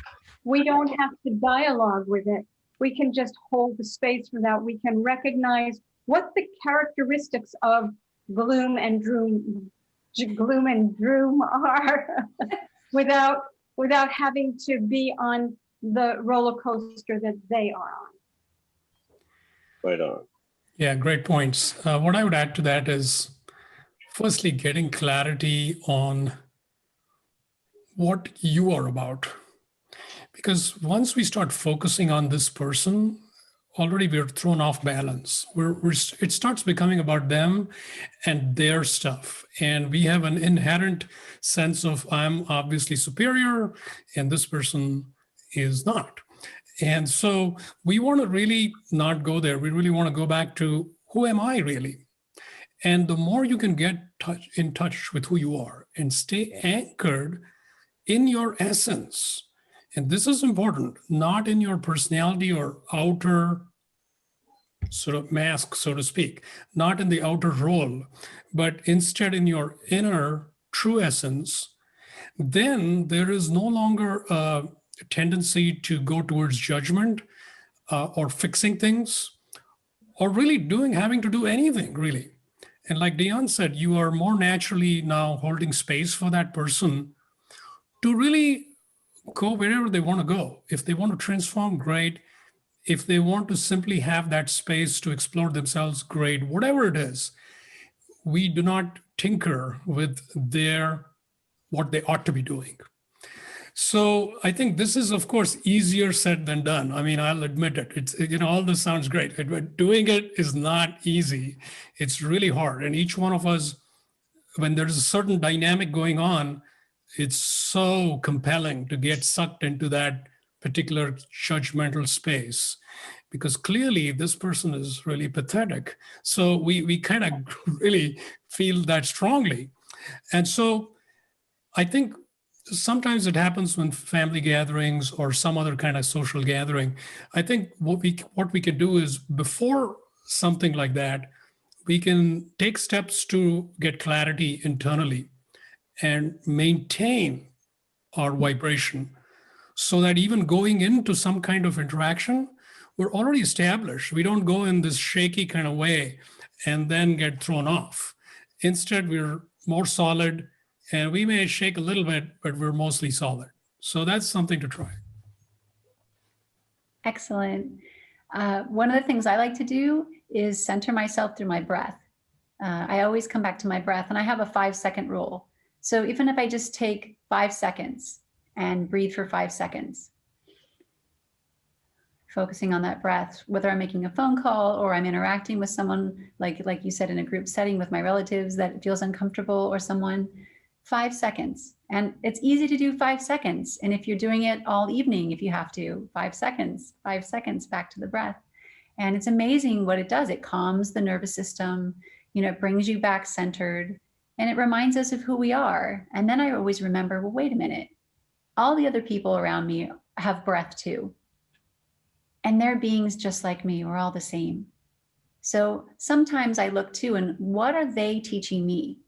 we don't have to dialogue with it. We can just hold the space for that. We can recognize what the characteristics of gloom and doom are without having to be on the roller coaster that they are on. Right on. Yeah, great points. What I would add to that is, firstly, getting clarity on what you are about. Because once we start focusing on this person, already we're thrown off balance. It starts becoming about them and their stuff. And we have an inherent sense of, I'm obviously superior and this person is not. And so we want to really not go there. We really want to go back to, who am I really? And the more you can get in touch with who you are and stay anchored in your essence, and this is important, not in your personality or outer sort of mask, so to speak, not in the outer role, but instead in your inner true essence, then there is no longer a tendency to go towards judgment or fixing things or really having to do anything, really. And like Dion said, you are more naturally now holding space for that person to really go wherever they want to go. If they want to transform, great. If they want to simply have that space to explore themselves, great. Whatever it is, we do not tinker with what they ought to be doing. So I think this is, of course, easier said than done. I mean, I'll admit it. It's, all this sounds great, but doing it is not easy. It's really hard. And each one of us, when there's a certain dynamic going on, it's so compelling to get sucked into that particular judgmental space, because clearly this person is really pathetic. So we kind of really feel that strongly. And so I think sometimes it happens when family gatherings or some other kind of social gathering. I think what we can do is, before something like that, we can take steps to get clarity internally and maintain our vibration, so that even going into some kind of interaction, we're already established. We don't go in this shaky kind of way and then get thrown off. Instead, we're more solid, and we may shake a little bit, but we're mostly solid. So that's something to try. Excellent. One of the things I like to do is center myself through my breath. I always come back to my breath, and I have a 5-second rule. So even if I just take 5 seconds and breathe for 5 seconds, focusing on that breath, whether I'm making a phone call or I'm interacting with someone, like you said, in a group setting with my relatives that feels uncomfortable, or someone, 5 seconds. And it's easy to do 5 seconds. And if you're doing it all evening, if you have to, 5 seconds back to the breath. And it's amazing what it does. It calms the nervous system, it brings you back centered, and it reminds us of who we are. And then I always remember, well, wait a minute, all the other people around me have breath too. And they're beings just like me. We're all the same. So sometimes I look too, and what are they teaching me?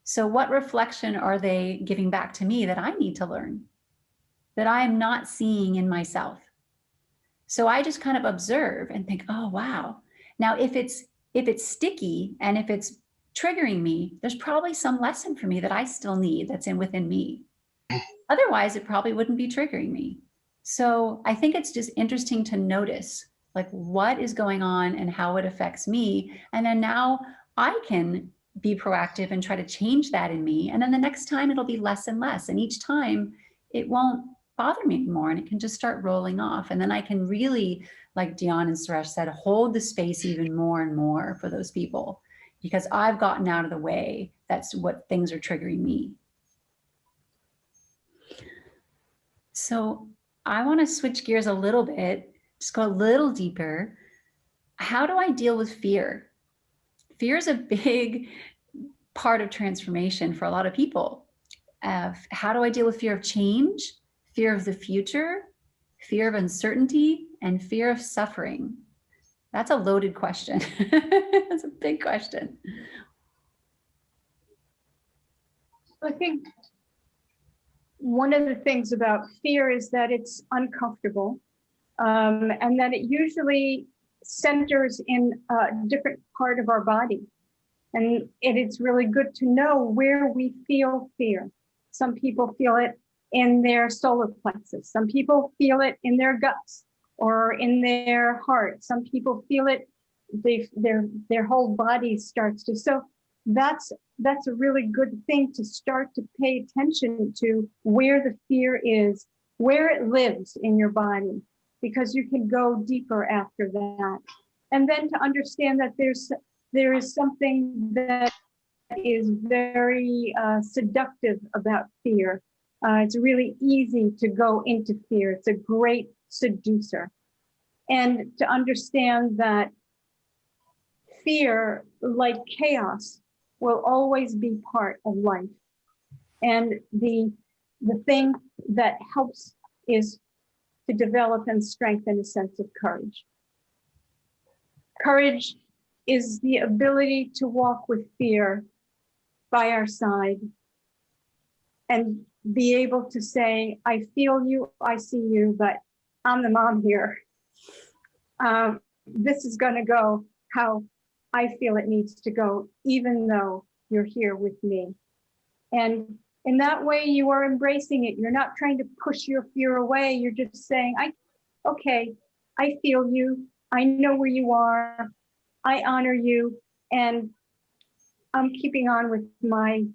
So what reflection are they giving back to me that I need to learn, that I am not seeing in myself? So I just kind of observe and think, oh, wow. Now, if it's sticky and if it's triggering me, there's probably some lesson for me that I still need that's within me. Otherwise, it probably wouldn't be triggering me. So I think it's just interesting to notice like what is going on and how it affects me. And then now I can be proactive and try to change that in me. And then the next time it'll be less and less. And each time it won't bother me anymore and it can just start rolling off. And then I can really, like Dion and Suresh said, hold the space even more and more for those people because I've gotten out of the way. That's what things are triggering me. So I want to switch gears a little bit, just go a little deeper. How do I deal with fear? Fear is a big part of transformation for a lot of people. How do I deal with fear of change, fear of the future, fear of uncertainty, and fear of suffering? That's a loaded question. That's a big question. I think one of the things about fear is that it's uncomfortable, and that it usually centers in a different part of our body. And it's really good to know where we feel fear. Some people feel it in their solar plexus. Some people feel it in their guts or in their heart. Some people feel it, their whole body starts to. So that's a really good thing to start to pay attention to where the fear is, where it lives in your body, because you can go deeper after that. And then to understand that there is something that is very seductive about fear. It's really easy to go into fear. It's a great seducer. And to understand that fear, like chaos, will always be part of life. And the thing that helps is to develop and strengthen a sense of courage. Courage is the ability to walk with fear by our side and be able to say, I feel you, I see you, but I'm the mom here. This is going to go how I feel it needs to go, even though you're here with me. And in that way, you are embracing it. You're not trying to push your fear away. You're just saying, okay, I feel you. I know where you are. I honor you. And I'm keeping on with my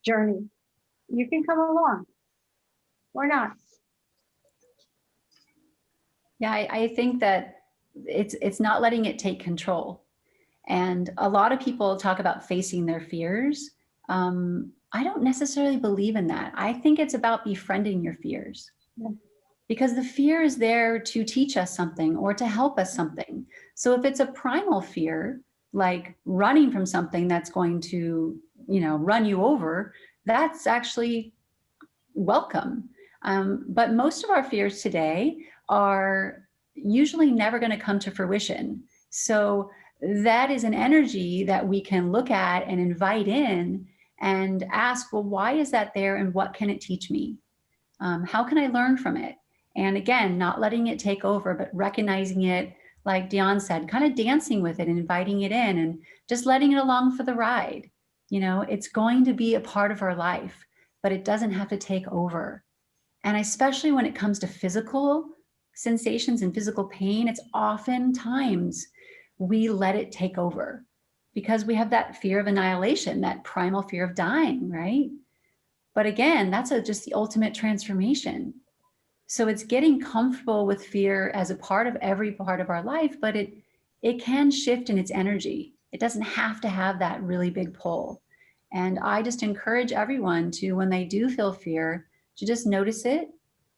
journey. You can come along or not. Yeah, I think that it's not letting it take control. And a lot of people talk about facing their fears. I don't necessarily believe in that. I think it's about befriending your fears. Yeah. Because the fear is there to teach us something or to help us something. So if it's a primal fear, like running from something that's going to, run you over, that's actually welcome. But most of our fears today are usually never going to come to fruition. So that is an energy that we can look at and invite in and ask, well, why is that there and what can it teach me? How can I learn from it? And again, not letting it take over, but recognizing it, like Dion said, kind of dancing with it and inviting it in and just letting it along for the ride. It's going to be a part of our life, but it doesn't have to take over. And especially when it comes to physical sensations and physical pain, it's oftentimes we let it take over because we have that fear of annihilation, that primal fear of dying, right? But again, that's just the ultimate transformation. So it's getting comfortable with fear as a part of every part of our life, but it can shift in its energy. It doesn't have to have that really big pull. And I just encourage everyone to, when they do feel fear, to just notice it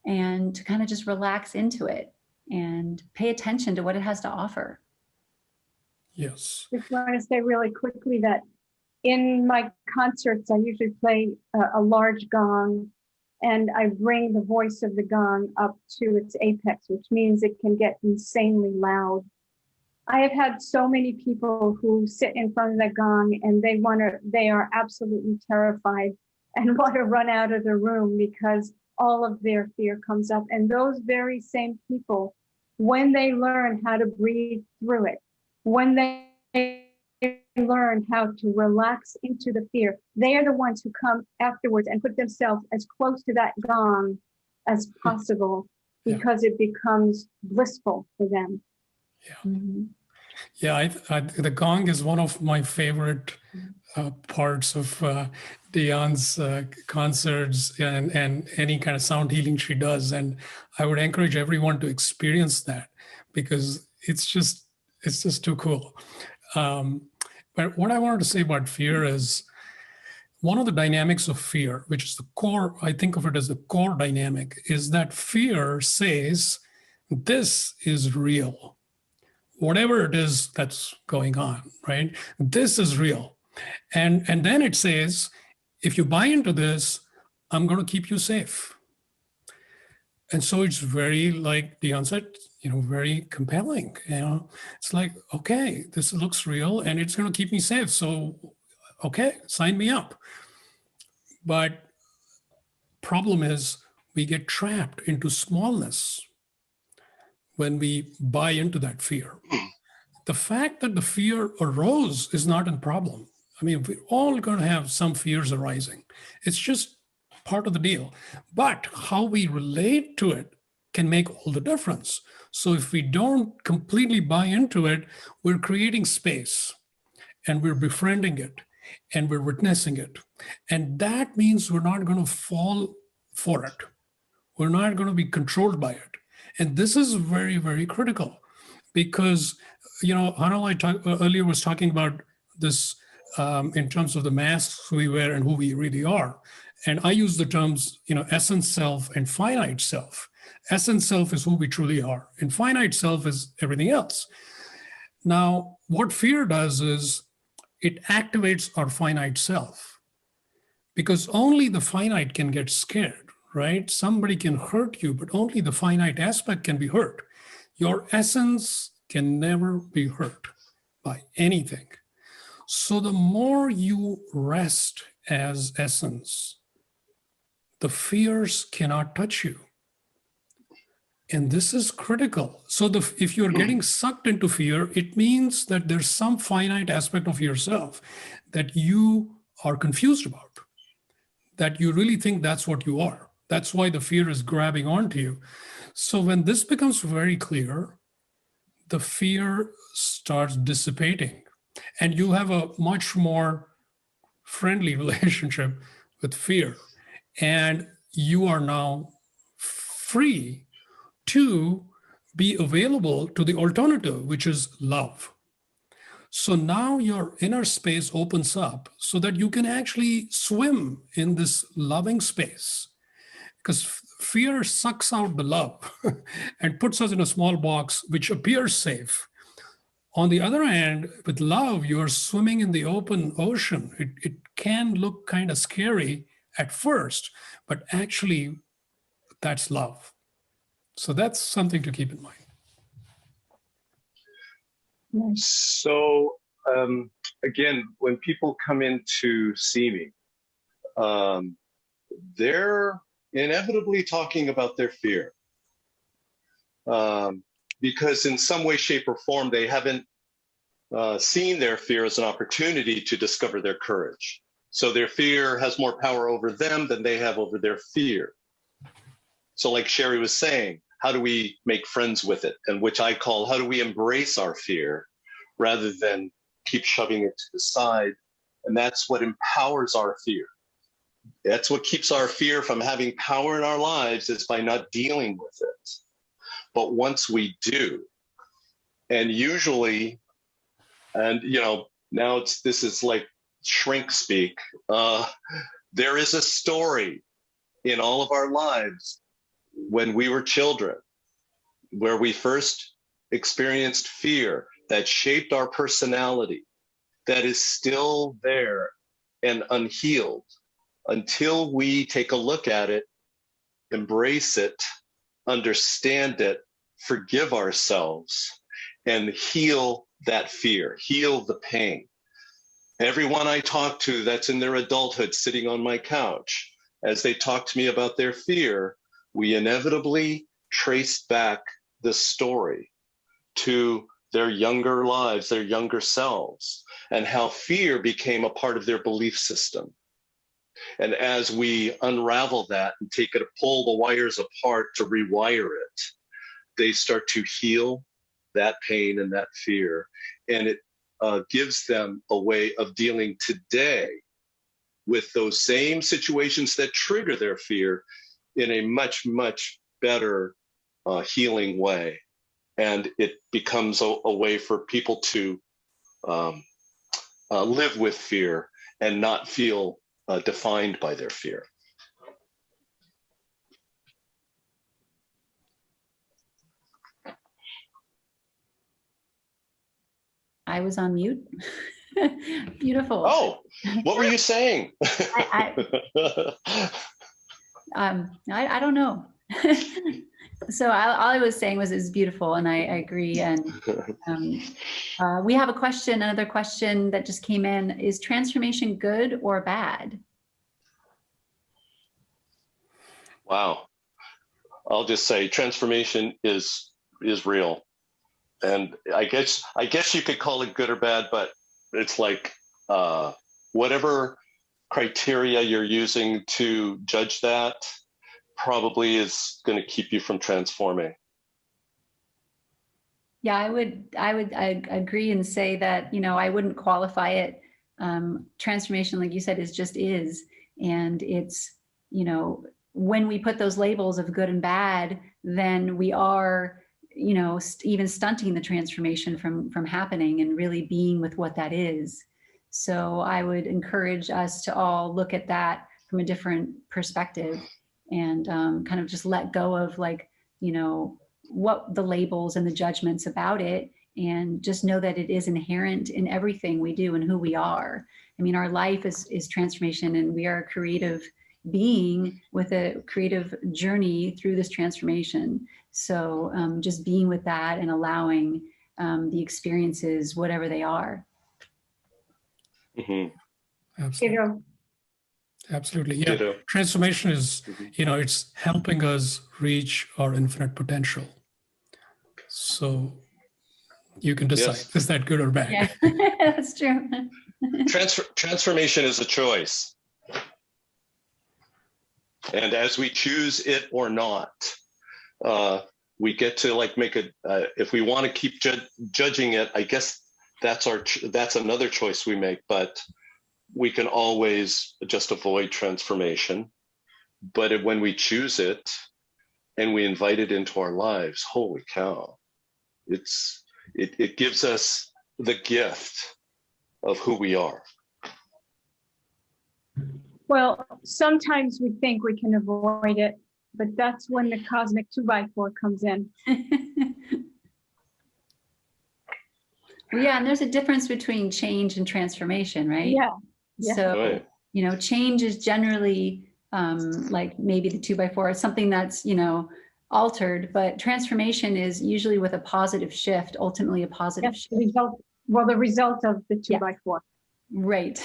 and to kind of just relax into it and pay attention to what it has to offer. Yes. Just want to say really quickly that in my concerts, I usually play a large gong, and I bring the voice of the gong up to its apex, which means it can get insanely loud. I have had so many people who sit in front of the gong and they are absolutely terrified and want to run out of the room because all of their fear comes up. And those very same people, when they learn how to breathe through it, when they learn how to relax into the fear, they are the ones who come afterwards and put themselves as close to that gong as possible because it becomes blissful for them. Yeah. Mm-hmm. Yeah, the gong is one of my favorite parts of Dion's concerts and any kind of sound healing she does. And I would encourage everyone to experience that because it's just too cool. But what I wanted to say about fear is one of the dynamics of fear, which is the core, I think of it as the core dynamic, is that fear says, this is real. Whatever it is that's going on, right? This is real. And then it says, if you buy into this, I'm going to keep you safe. And so it's very, like Dion said, very compelling. It's like, okay, this looks real and it's going to keep me safe. So, okay, sign me up. But problem is we get trapped into smallness when we buy into that fear. The fact that the fear arose is not a problem. I mean, we're all going to have some fears arising. It's just part of the deal. But how we relate to it can make all the difference. So if we don't completely buy into it, we're creating space and we're befriending it and we're witnessing it. And that means we're not going to fall for it. We're not going to be controlled by it. And this is very, very critical because, Hanalei earlier was talking about this in terms of the masks we wear and who we really are. And I use the terms, essence self and finite self. Essence self is who we truly are, and finite self is everything else. Now, what fear does is it activates our finite self because only the finite can get scared, right? Somebody can hurt you, but only the finite aspect can be hurt. Your essence can never be hurt by anything. So the more you rest as essence, the fears cannot touch you. And this is critical. So if you're getting sucked into fear, it means that there's some finite aspect of yourself that you are confused about, that you really think that's what you are. That's why the fear is grabbing onto you. So when this becomes very clear, the fear starts dissipating and you have a much more friendly relationship with fear. And you are now free to be available to the alternative, which is love. So now your inner space opens up so that you can actually swim in this loving space, because fear sucks out the love and puts us in a small box which appears safe. On the other hand, with love, you're swimming in the open ocean. It can look kind of scary at first, but actually that's love. So that's something to keep in mind. So again, when people come in to see me, they're inevitably talking about their fear. Because in some way, shape, or form, they haven't seen their fear as an opportunity to discover their courage. So their fear has more power over them than they have over their fear. So like Sherry was saying, how do we make friends with it? And which I call, how do we embrace our fear rather than keep shoving it to the side? And that's what empowers our fear. That's what keeps our fear from having power in our lives, is by not dealing with it. But once we do, and usually, and now this is like shrink speak, there is a story in all of our lives when we were children, where we first experienced fear that shaped our personality, that is still there and unhealed until we take a look at it embrace it, understand it, forgive ourselves, and heal that fear, heal the pain. Everyone I talk to that's in their adulthood sitting on my couch, as they talk to me about their fear, we inevitably trace back the story to their younger lives, their younger selves, and how fear became a part of their belief system. And as we unravel that and take it, pull the wires apart to rewire it, they start to heal that pain and that fear. And it gives them a way of dealing today with those same situations that trigger their fear in a much, much better healing way. And it becomes a way for people to live with fear and not feel defined by their fear. I was on mute. Beautiful. Oh, what were you saying? I don't know. So all I was saying was it's beautiful, and I agree. And we have a question, another question that just came in. Is transformation good or bad? Wow. I'll just say transformation is real. And I guess you could call it good or bad, but it's like whatever criteria you're using to judge that probably is going to keep you from transforming. Yeah, I agree and say that, I wouldn't qualify it. Transformation, like you said, is. And it's, when we put those labels of good and bad, then we are, even stunting the transformation from happening and really being with what that is. So I would encourage us to all look at that from a different perspective and kind of just let go of what the labels and the judgments about it, and just know that it is inherent in everything we do and who we are. I mean, our life is transformation, and we are a creative being with a creative journey through this transformation. So just being with that and allowing the experiences, whatever they are. Mm-hmm. Absolutely. Absolutely. Yeah. Ditto. Transformation is, it's helping us reach our infinite potential. So you can decide, Yes. is that good or bad? Yeah, that's true. Transformation is a choice. And as we choose it or not, we get to make if we want to keep judging it, I guess that's another choice we make, but we can always just avoid transformation. But when we choose it and we invite it into our lives, holy cow, it gives us the gift of who we are. Well, sometimes we think we can avoid it, but that's when the cosmic 2x4 comes in. Well, yeah, and there's a difference between change and transformation, right? Yeah. Yeah. So, Right. Change is generally like maybe the 2x4, it's something that's, altered, but transformation is usually with a positive shift, ultimately a positive shift. The result of the 2x4. Right.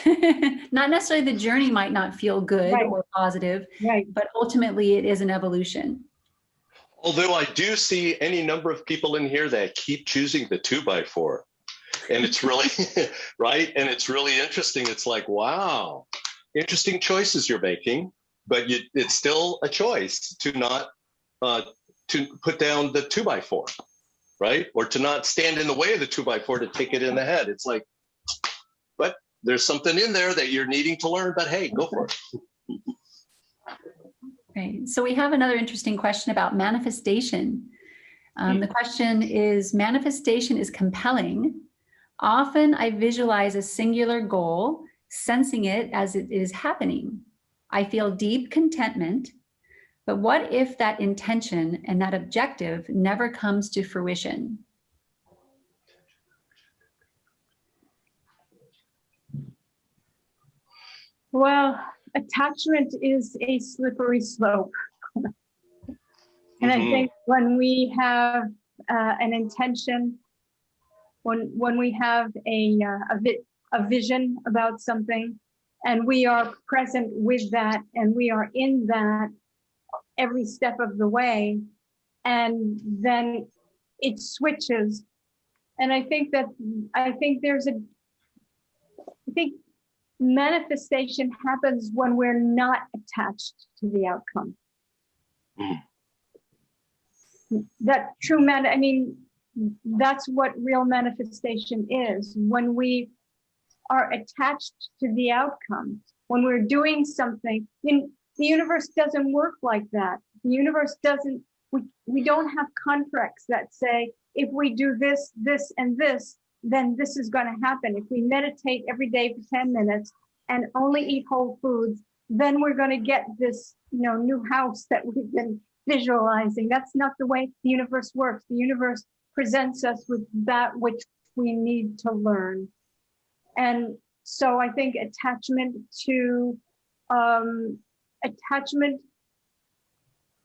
Not necessarily the journey might not feel good or positive, but ultimately it is an evolution. Although I do see any number of people in here that keep choosing the 2x4. And it's really, right? And it's really interesting. It's like, wow, interesting choices you're making, but it's still a choice to not, to put down the 2x4, right? Or to not stand in the way of the 2x4 to take it in the head. It's like, but there's something in there that you're needing to learn, but hey, go for it. Right. So we have another interesting question about manifestation. The question is, manifestation is compelling. Often I visualize a singular goal, sensing it as it is happening. I feel deep contentment, but what if that intention and that objective never comes to fruition? Well, attachment is a slippery slope. And I think when we have an intention, when we have a vision about something, and we are present with that, and we are in that every step of the way, and then it switches. And I think manifestation happens when we're not attached to the outcome. That true I mean, that's what real manifestation is. When we are attached to the outcome, when we're doing something, the universe doesn't work like that. The universe doesn't, we don't have contracts that say, if we do this, this, and this, then this is going to happen. If we meditate every day for 10 minutes and only eat whole foods, then we're going to get this, new house that we've been visualizing. That's not the way the universe works. The universe presents us with that which we need to learn. And so I think attachment,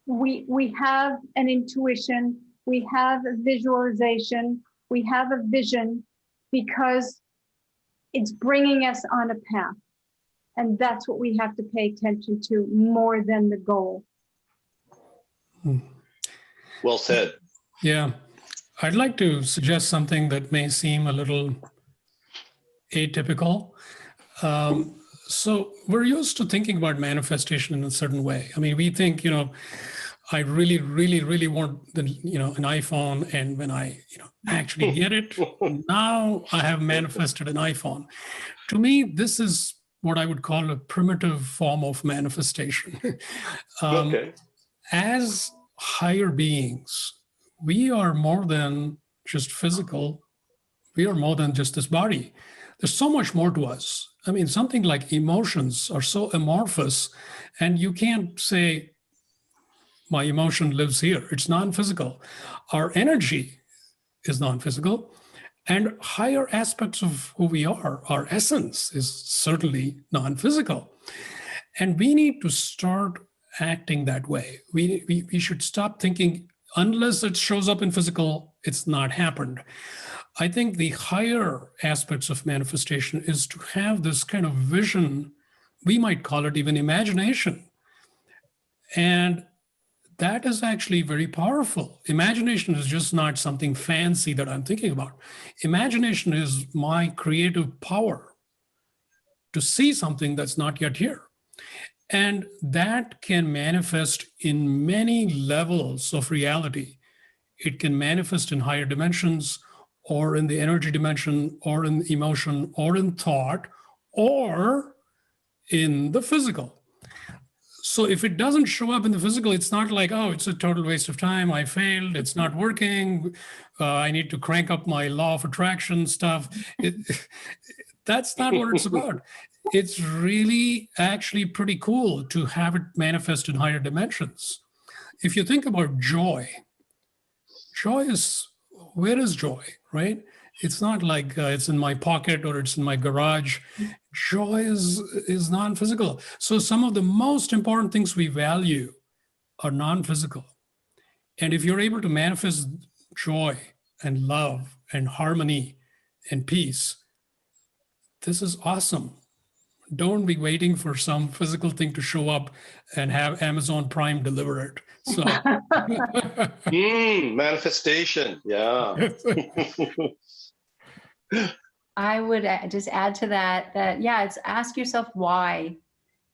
we have an intuition, we have a visualization, we have a vision, because it's bringing us on a path. And that's what we have to pay attention to more than the goal. Well said. Yeah. I'd like to suggest something that may seem a little atypical. So we're used to thinking about manifestation in a certain way. I mean, we think, I really, really, really want an iPhone, and when I, actually get it, now I have manifested an iPhone. To me, this is what I would call a primitive form of manifestation. Okay. As higher beings, we are more than just physical. We are more than just this body. There's so much more to us. I mean, something like emotions are so amorphous, and you can't say, my emotion lives here. It's non-physical. Our energy is non-physical, and higher aspects of who we are, our essence, is certainly non-physical. And we need to start acting that way. We should stop thinking, unless it shows up in physical, it's not happened. I think the higher aspects of manifestation is to have this kind of vision. We might call it even imagination. And that is actually very powerful. Imagination is just not something fancy that I'm thinking about. Imagination is my creative power to see something that's not yet here. And that can manifest in many levels of reality. It can manifest in higher dimensions, or in the energy dimension, or in emotion, or in thought, or in the physical. So if it doesn't show up in the physical, it's not like, oh, it's a total waste of time, I failed, it's not working, I need to crank up my law of attraction stuff. That's not what it's about. It's really actually pretty cool to have it manifest in higher dimensions. If you think about joy is, where is joy, right? It's not like it's in my pocket or it's in my garage. Joy is non-physical. So some of the most important things we value are non-physical. And if you're able to manifest joy and love and harmony and peace, this is awesome. Don't be waiting for some physical thing to show up and have Amazon Prime deliver it. So Manifestation. Yeah. I would just add to that, it's ask yourself why.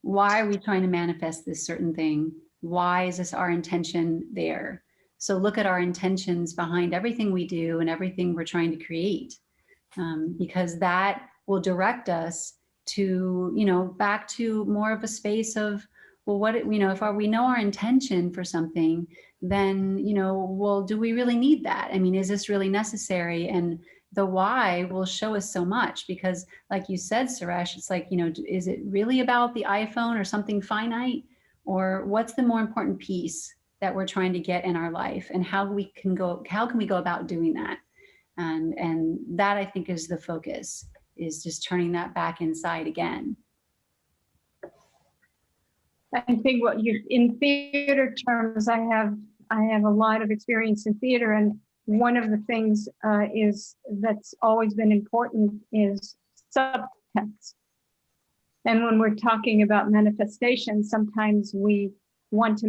Why are we trying to manifest this certain thing? Why is this our intention there? So look at our intentions behind everything we do and everything we're trying to create, because that will direct us to, back to more of a space of, well, what, if we know our intention for something, then, well, do we really need that? I mean, is this really necessary? And the why will show us so much, because like you said, Suresh, it's like, is it really about the iPhone or something finite, or what's the more important piece that we're trying to get in our life, and how can we go about doing that? And that, I think, is the focus, is just turning that back inside again. I think in theater terms, I have I have a lot of experience in theater, and one of the things is that's always been important is subtext. And when we're talking about manifestation, sometimes we want to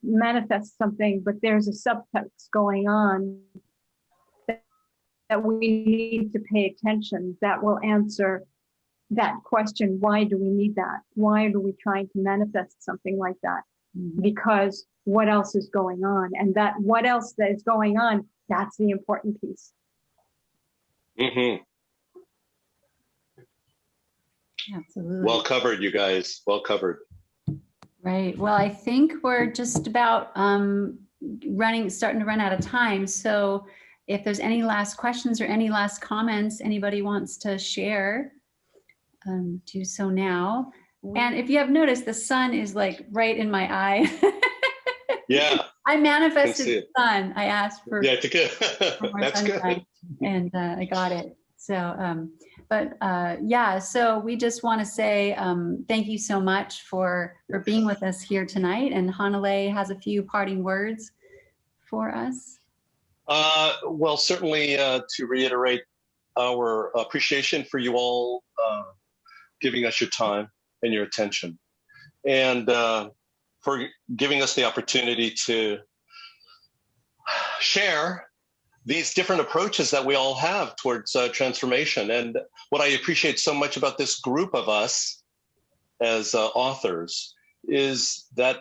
manifest something, but there's a subtext going on that we need to pay attention that will answer that question. Why do we need that? Why are we trying to manifest something like that? Because what else is going on? And that what else that is going on, that's the important piece. Mm-hmm. Absolutely. Well covered, you guys. Well covered. Right. Well, I think we're just about starting to run out of time. So if there's any last questions or any last comments anybody wants to share, do so now. And if you have noticed, the sun is like right in my eye. Yeah. I manifested the sun. I asked for, yeah, more that's sunshine, good. and I got it. So, yeah, so we just want to say thank you so much for being with us here tonight. And Hanalei has a few parting words for us. Well, certainly to reiterate our appreciation for you all giving us your time and your attention, and for giving us the opportunity to share these different approaches that we all have towards transformation. And what I appreciate so much about this group of us as authors is that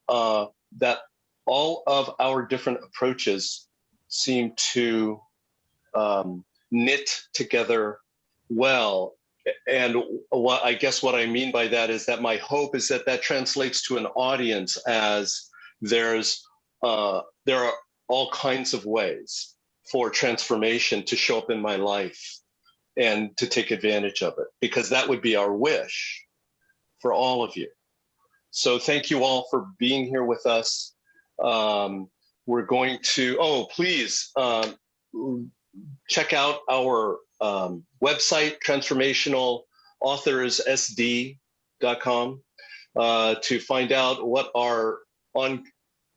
that all of our different approaches seem to knit together well. And what I mean by that is that my hope is that translates to an audience as there are all kinds of ways for transformation to show up in my life and to take advantage of it, because that would be our wish for all of you. So thank you all for being here with us. We're going to, please check out our website, transformationalauthorsSD.com, to find out what our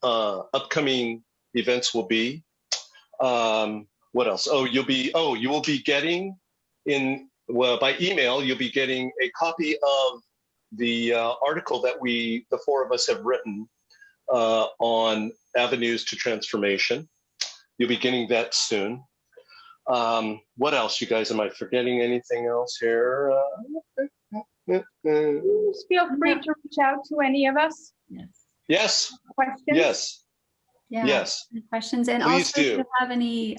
upcoming events will be. What else? You will be getting by email, you'll be getting a copy of the article that the four of us have written on avenues to transformation. You'll be getting that soon. What else, you guys? Am I forgetting anything else here? Just feel free to reach out to any of us. Yes. Questions? Yes. Yeah. Yes. Questions. And please also, do. if you have any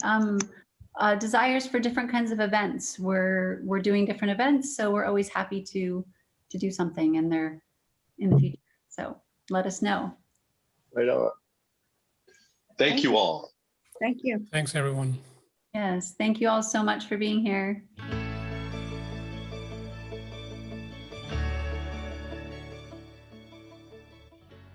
desires for different kinds of events, we're doing different events, so we're always happy to do something in the future. So let us know. Right on. Thank you all. Thank you. Thanks, everyone. Yes. Thank you all so much for being here.